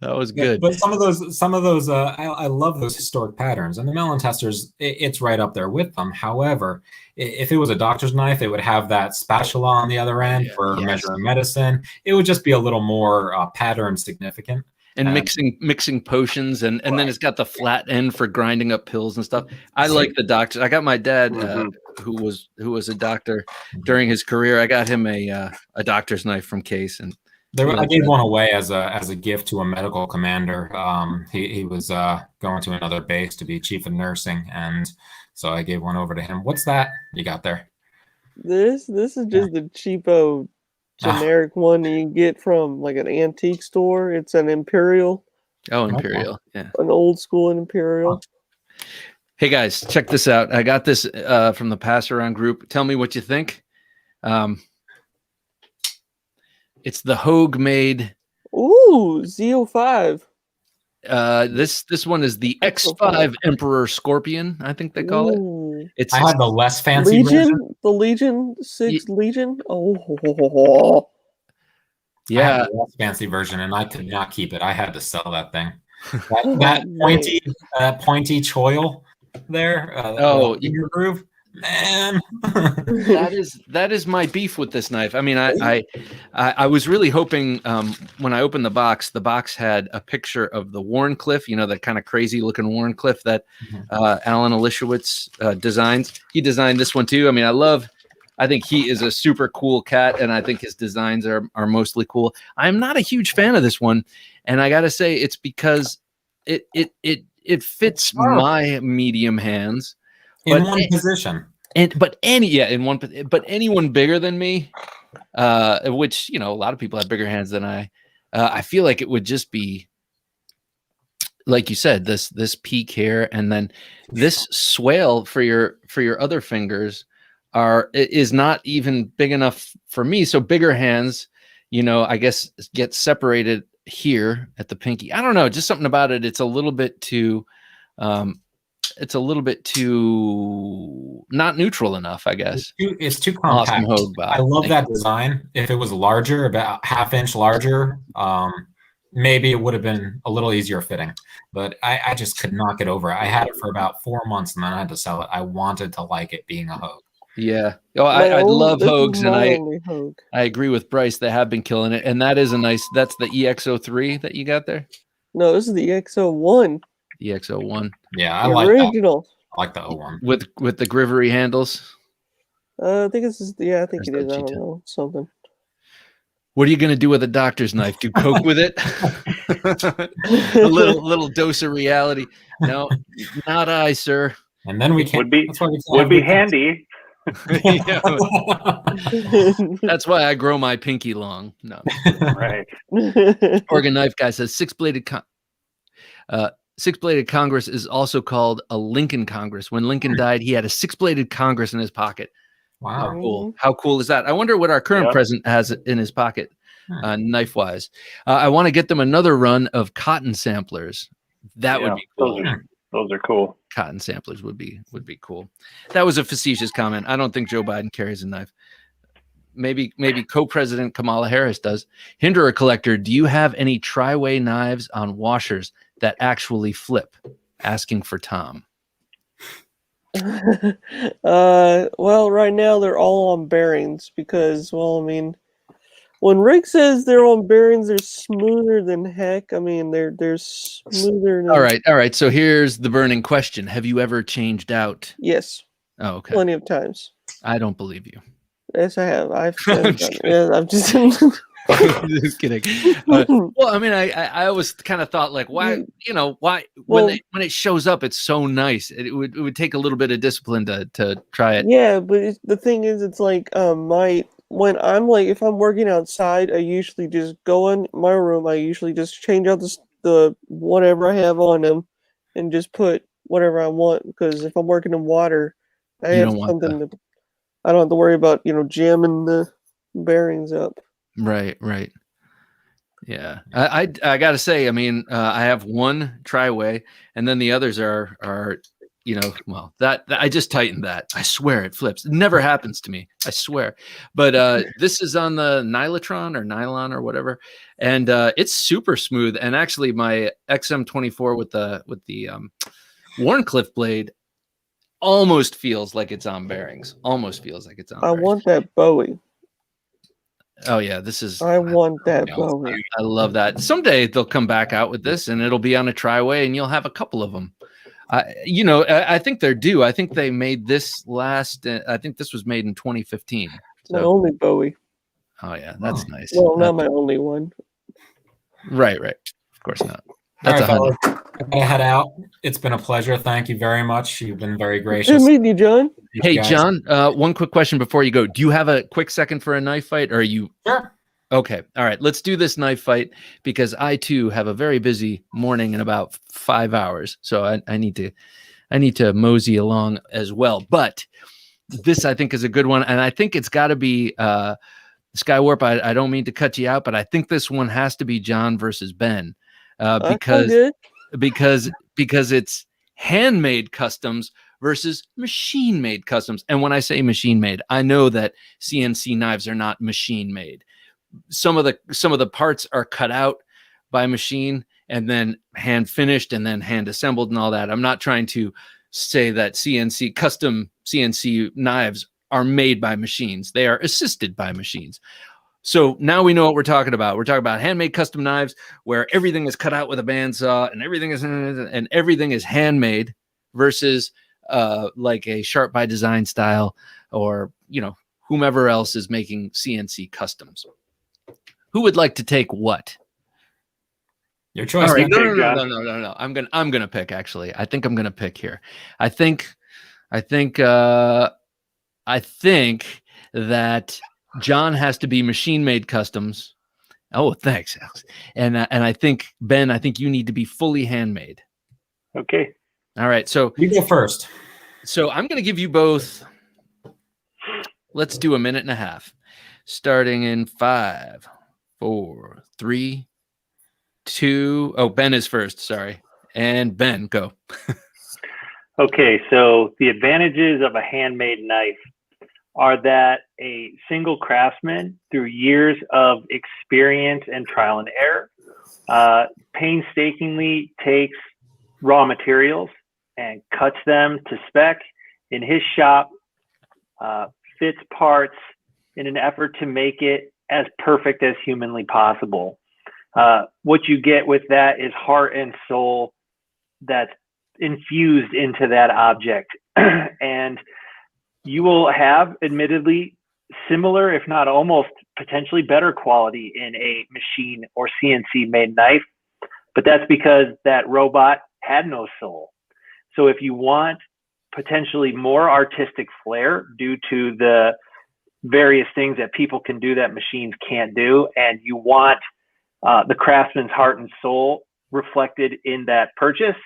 that was
Yeah,
good.
but some of those, I love those historic patterns, and the melon testers, it's right up there with them. However, if it was a doctor's knife, it would have that spatula on the other end for
Yes.
measuring medicine. It would just be a little more pattern significant.
And mixing potions, and then it's got the flat end for grinding up pills and stuff. I like the doctor. I got my dad, who was a doctor during his career. I got him a doctor's knife from Case, and
I gave one away as a gift to a medical commander. He was going to another base to be chief of nursing, and so I gave one over to him. What's that you got there?
this is just the cheapo generic one you can get from like an antique store. It's an Imperial,
oh, Imperial, yeah.
an old school Imperial.
Hey guys, check this out. I got this from the Pass Around group. Tell me what you think. It's the Hogue made.
Ooh, Z05.
This one is the X5 Emperor Scorpion, I think they call it.
Ooh.
It's
I had the less fancy version.
Legion, the Legion 6 Legion. Oh,
I
yeah.
had the less fancy version, and I could not keep it. I had to sell that thing. That pointy choil there. Finger groove, man.
that is my beef with this knife. I mean, I was really hoping when I opened the box had a picture of the Wharncliffe, you know, that kind of crazy looking Wharncliffe that Alan Olishewitz designs. He designed this one too. I mean, I think he is a super cool cat, and I think his designs are mostly cool. I'm not a huge fan of this one, and I gotta say it's because it fits my medium hands
in one position.
But anyone bigger than me, which, you know, a lot of people have bigger hands than I feel like it would just be, like you said, this peak here, and then this swale for your other fingers is not even big enough for me. So bigger hands, you know, I guess get separated here at the pinky. I don't know, just something about it. It's a little bit too not neutral enough, I guess.
It's too compact.
Awesome Hogue, Bob.
I love that design. If it was larger, about ½ inch larger, maybe it would have been a little easier fitting. But I just could not get over it. I had it for about 4 months, and then I had to sell it. I wanted to like it being a Hogue.
Yeah. Oh, I love Hogues, and I agree with Bryce. They have been killing it, and that is that's the EX03 that you got there.
No, this is the EX01.
EX01.
Yeah, I
the
like
original.
That. I like the 01
with the Grivery handles.
I think this is. Yeah, I think it is. I don't know, something.
What are you gonna do with a doctor's knife? Do coke with it? A little dose of reality. No, not I, sir.
And then we can
would be handy.
That's why I grow my pinky long. No,
right.
Oregon Knife Guy says six-bladed Congress is also called a Lincoln Congress. When Lincoln died, he had a 6-bladed Congress in his pocket.
Wow,
how cool! How cool is that? I wonder what our current president has in his pocket, knife-wise. I want to get them another run of cotton samplers. That would be cool.
Those are cool.
Cotton samplers would be cool. That was a facetious comment. I don't think Joe Biden carries a knife. Maybe co-president Kamala Harris does. Hinderer Collector, do you have any tri-way knives on washers that actually flip? Asking for Tom.
Well, right now they're all on bearings because, well, I mean, when Rick says they're on bearings, they're smoother than heck. I mean, they're smoother than.
All right. So here's the burning question: have you ever changed out?
Yes,
Oh, okay.
plenty of times.
I don't believe you.
Yes, I have. I've
I'm
done
just
it.
kidding.
Yeah, I'm just.
Just kidding. Well, I mean, I always kind of thought like, why, why
Well-
when it shows up, it's so nice. It would take a little bit of discipline to try it.
Yeah, but the thing is, it's like when I'm like, if I'm working outside, I usually just go in my room. I usually just change out the whatever I have on them, and just put whatever I want. Because if I'm working in water, I
You
have
don't want
something to. I don't have to worry about jamming the bearings up.
Right. Yeah, I gotta say, I mean, I have one tri-way, and then the others are well, that I just tightened that. I swear it flips. It never happens to me. I swear. But this is on the nylon or whatever, and it's super smooth. And actually, my XM24 with the Warncliffe blade almost feels like it's on bearings. Almost feels like it's on.
I want that Bowie.
Oh yeah, this is.
I want that Bowie.
I love that. Someday they'll come back out with this, and it'll be on a tri-way, and you'll have a couple of them. I think they're due. I think they made this last. I think this was made in 2015.
My only Bowie.
Oh yeah, that's nice.
Well, not my only one.
Right. Of course not.
All
That's
right,
a hundred.
fellas, I gotta head out. It's been a pleasure. Thank you very much. You've been very
Good
gracious.
meeting you, John.
Hey,
guys.
John. One quick question before you go. Do you have a quick second for a knife fight, or are you?
Sure.
Okay. All right. Let's do this knife fight because I too have a very busy morning in about 5 hours. So I need to mosey along as well. But this I think is a good one. And I think it's got to be Skywarp. I don't mean to cut you out, but I think this one has to be John versus Ben because it's handmade customs versus machine made customs. And when I say machine made, I know that CNC knives are not machine made. Some of the parts are cut out by machine and then hand finished and then hand assembled and all that. I'm not trying to say that custom CNC knives are made by machines. They are assisted by machines. So now we know what we're talking about. We're talking about handmade custom knives where everything is cut out with a bandsaw and everything is handmade versus like a Sharp by Design style or whomever else is making CNC customs. Who would like to take what?
Your choice.
All right,
man.
no. I'm gonna pick. Actually, I think I'm gonna pick here. I think that John has to be machine made customs. Oh, thanks, Alex. And I think Ben, I think you need to be fully handmade.
Okay.
All right, so
You go first.
So I'm gonna give you both. Let's do a minute and a half, starting in 5, 4, 3, 2. Oh, Ben is first. Sorry. And Ben, go.
Okay, so the advantages of a handmade knife are that a single craftsman, through years of experience and trial and error, painstakingly takes raw materials and cuts them to spec in his shop, fits parts in an effort to make it as perfect as humanly possible. What you get with that is heart and soul that's infused into that object. And you will have, admittedly, similar, if not almost potentially better quality in a machine or CNC made knife, but that's because that robot had no soul. So if you want potentially more artistic flair due to the various things that people can do that machines can't do, and you want the craftsman's heart and soul reflected in that purchase,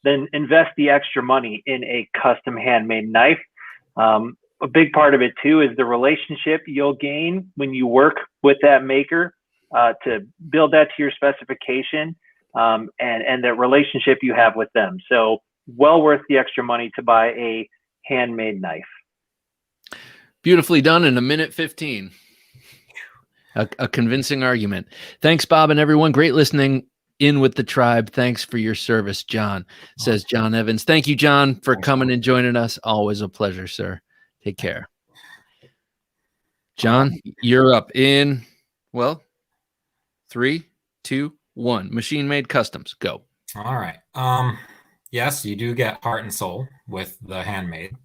then invest the extra money in a custom handmade knife. A big part of it too is the relationship you'll gain when you work with that maker to build that to your specification, and the relationship you have with them. So well worth the extra money to buy a handmade knife.
Beautifully done in a minute 15. A convincing argument. Thanks, Bob, and everyone. Great listening. In with the tribe. Thanks for your service, John, says John Evans. Thank you, John, for coming and joining us. Always a pleasure, sir. Take care. John, you're up in, well, 3, 2, 1. Machine made customs. Go.
All right. Yes, you do get heart and soul with the handmade.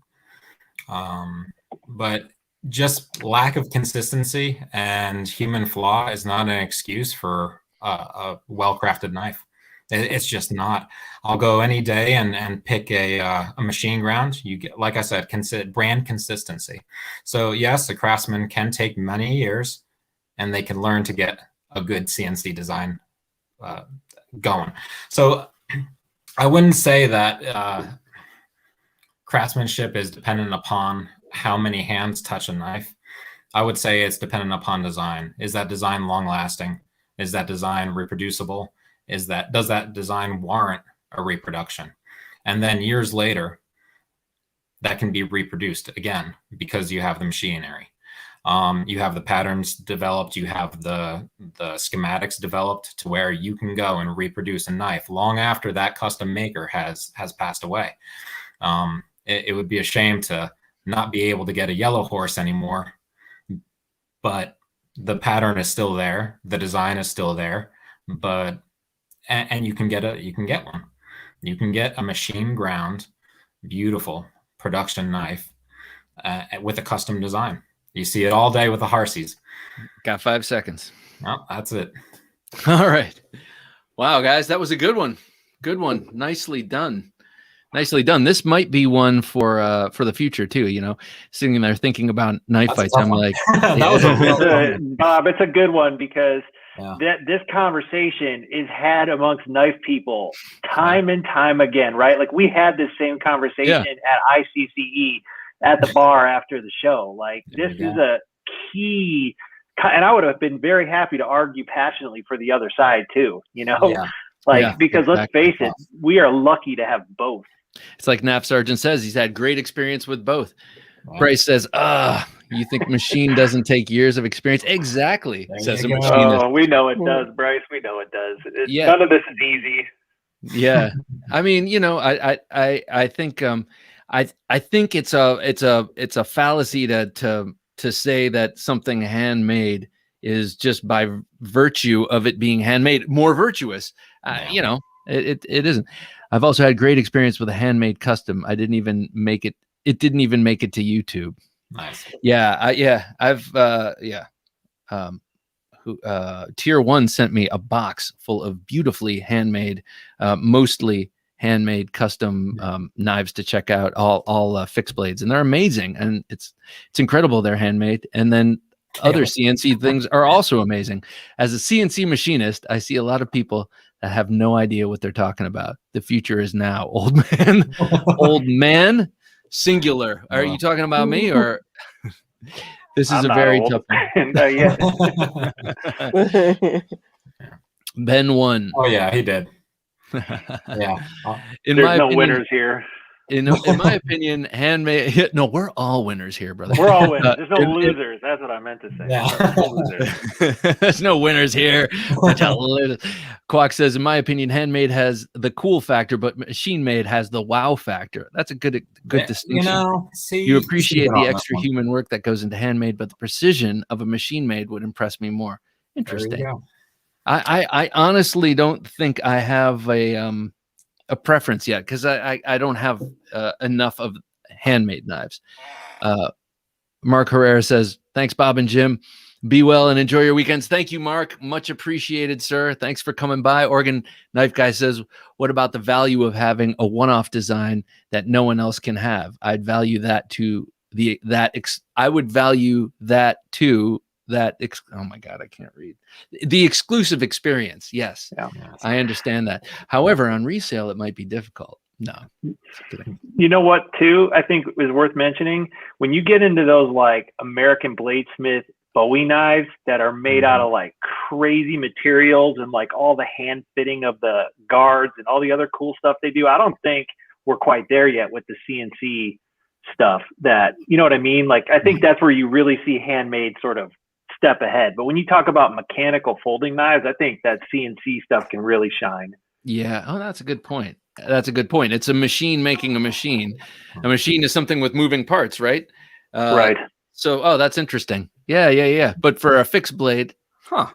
But just lack of consistency and human flaw is not an excuse for a well-crafted knife. It's just not. I'll go any day and pick a machine ground. You get, like I said, brand consistency. So yes, a craftsman can take many years, and they can learn to get a good CNC design going. So I wouldn't say that craftsmanship is dependent upon how many hands touch a knife. I would say it's dependent upon design. Is that design long lasting? Is that design reproducible? Does that design warrant a reproduction? And then years later, that can be reproduced again because you have the machinery. You have the patterns developed, you have the schematics developed to where you can go and reproduce a knife long after that custom maker has passed away. It would be a shame to not be able to get a yellow horse anymore, but the pattern is still there, the design is still there, but and you can get one. You can get a machine ground, beautiful production knife with a custom design. You see it all day with the Harseys.
Got 5 seconds.
Oh, that's it.
All right. Wow, guys, that was a good one. Good one. Nicely done. Nicely done. This might be one for the future too. You know, sitting there thinking about knife fights. I'm like,
that was a real
Bob, it's a good one because this conversation is had amongst knife people time and time again, right? Like we had this same conversation at ICCE at the bar after the show. Like this is a key, and I would have been very happy to argue passionately for the other side too. You know, because let's face it, we are lucky to have both.
It's like Knapp Sargent says, he's had great experience with both. Wow. Bryce says, you think machine doesn't take years of experience? Exactly, says a machinist.
Oh, we know it does, Bryce. We know it does. None of this is easy.
Yeah. I mean, you know, I think I think it's a fallacy to say that something handmade is just by virtue of it being handmade more virtuous. You know, it isn't. I've also had great experience with a handmade custom. I didn't even make it. It didn't even make it to YouTube.
Nice.
Tier 1 sent me a box full of beautifully handmade, mostly handmade custom knives to check out, all fixed blades, and they're amazing. And it's incredible they're handmade. And then other CNC things are also amazing. As a CNC machinist, I see a lot of people that have no idea what they're talking about. The future is now, old man. Old man, singular. Are you talking about me or? This is a very tough one. Ben won.
Oh yeah, he did.
Yeah. There's no winners here.
In my opinion, handmade. No, we're all winners here, brother.
We're all winners. There's no losers. That's what I meant to say.
Yeah.
There's no winners here. Quack says, in my opinion, handmade has the cool factor, but machine made has the wow factor. That's a good distinction.
You know,
you appreciate the extra human work that goes into handmade, but the precision of a machine made would impress me more. Interesting. I honestly don't think I have a preference yet because I don't have enough of handmade knives. Mark Herrera says, thanks, Bob and Jim. Be well and enjoy your weekends. Thank you, Mark. Much appreciated, sir. Thanks for coming by. Oregon Knife Guy says, what about the value of having a one-off design that no one else can have? I'd value that to I would value that to oh my God, I can't read. The exclusive experience. Yes, I understand that. However, on resale, it might be difficult. No.
You know what, too, I think is worth mentioning? When you get into those like American Bladesmith Bowie knives that are made out of like crazy materials and like all the hand fitting of the guards and all the other cool stuff they do, I don't think we're quite there yet with the CNC stuff that, you know what I mean? Like, I think that's where you really see handmade sort of step ahead. But when you talk about mechanical folding knives, I think that CNC stuff can really shine.
Yeah. Oh, that's a good point. That's a good point. It's a machine making a machine. A machine is something with moving parts, right?
Right.
So, oh, that's interesting. Yeah. But for a fixed blade, huh?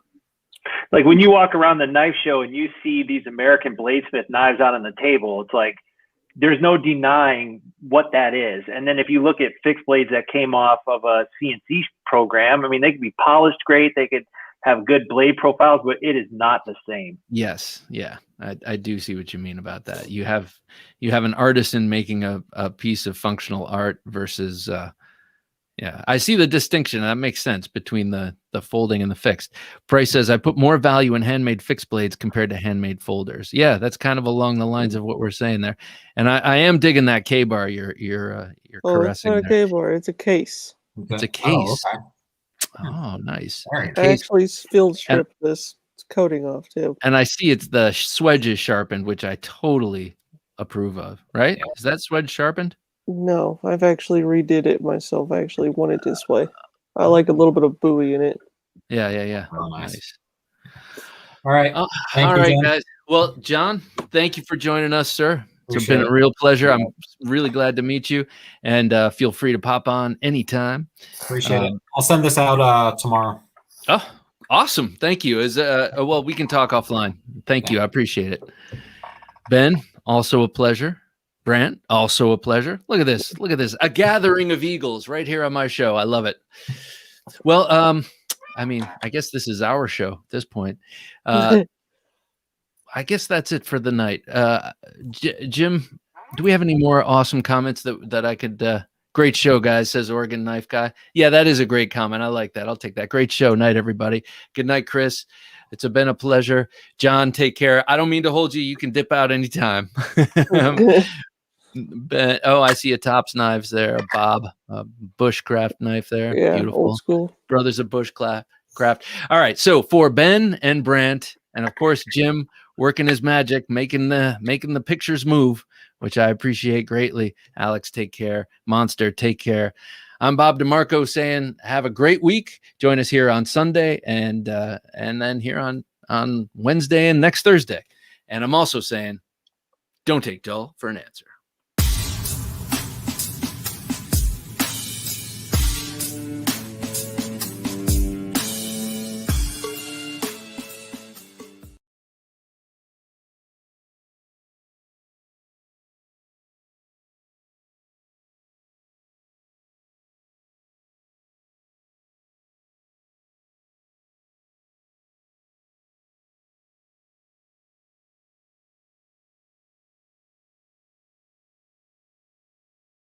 Like when you walk around the knife show and you see these American bladesmith knives out on the table, it's like there's no denying what that is. And then if you look at fixed blades that came off of a CNC program, I mean, they could be polished great, they could have good blade profiles, but it is not the same.
Yes. Yeah. I do see what you mean about that. You have an artisan making a piece of functional art versus yeah, I see the distinction. That makes sense between the folding and the fixed. Price says I put more value in handmade fixed blades compared to handmade folders. Yeah, that's kind of along the lines of what we're saying there. And I am digging that K-bar you're
Oh, it's
caressing
not a
there.
K-bar. It's a case.
It's a case.
Oh, okay.
Oh, nice.
All
A
right.
I
case.
actually field stripped this coating off too.
And I see it's the swedge is sharpened, which I totally approve of. Right?
Yeah.
Is that swedge sharpened?
No, I've actually redid it myself. I actually want it this way. I like a little bit of buoy in it.
Yeah.
Oh, nice.
Nice.
All right.
Oh,
Thank
all
you,
right,
John.
guys. Well, John, thank you for joining us, sir. It's
Appreciate
been a
it.
real pleasure. I'm really glad to meet you, and feel free to pop on anytime.
Appreciate it. I'll send this out tomorrow.
Oh, awesome. Thank you. Well, we can talk offline. Thank you. I appreciate it. Ben, also a pleasure. Brant, also a pleasure. Look at this. Look at this. A gathering of eagles right here on my show. I love it. Well, I mean, I guess this is our show at this point. I guess that's it for the night. Jim, do we have any more awesome comments that I could? Great show, guys, says Oregon Knife Guy. Yeah, that is a great comment. I like that. I'll take that. Great show. Night, everybody. Good night, Chris. It's been a pleasure. John, take care. I don't mean to hold you. You can dip out anytime. Ben, oh, I see a Tops Knives there. A Bob, a bushcraft knife there.
Yeah,
Beautiful.
old school.
Brothers of Bushcraft. All right. So for Ben and Brant, and of course Jim working his magic, making the pictures move, which I appreciate greatly. Alex, take care. Monster, take care. I'm Bob DeMarco saying have a great week. Join us here on Sunday and then here on Wednesday and next Thursday. And I'm also saying don't take dull for an answer.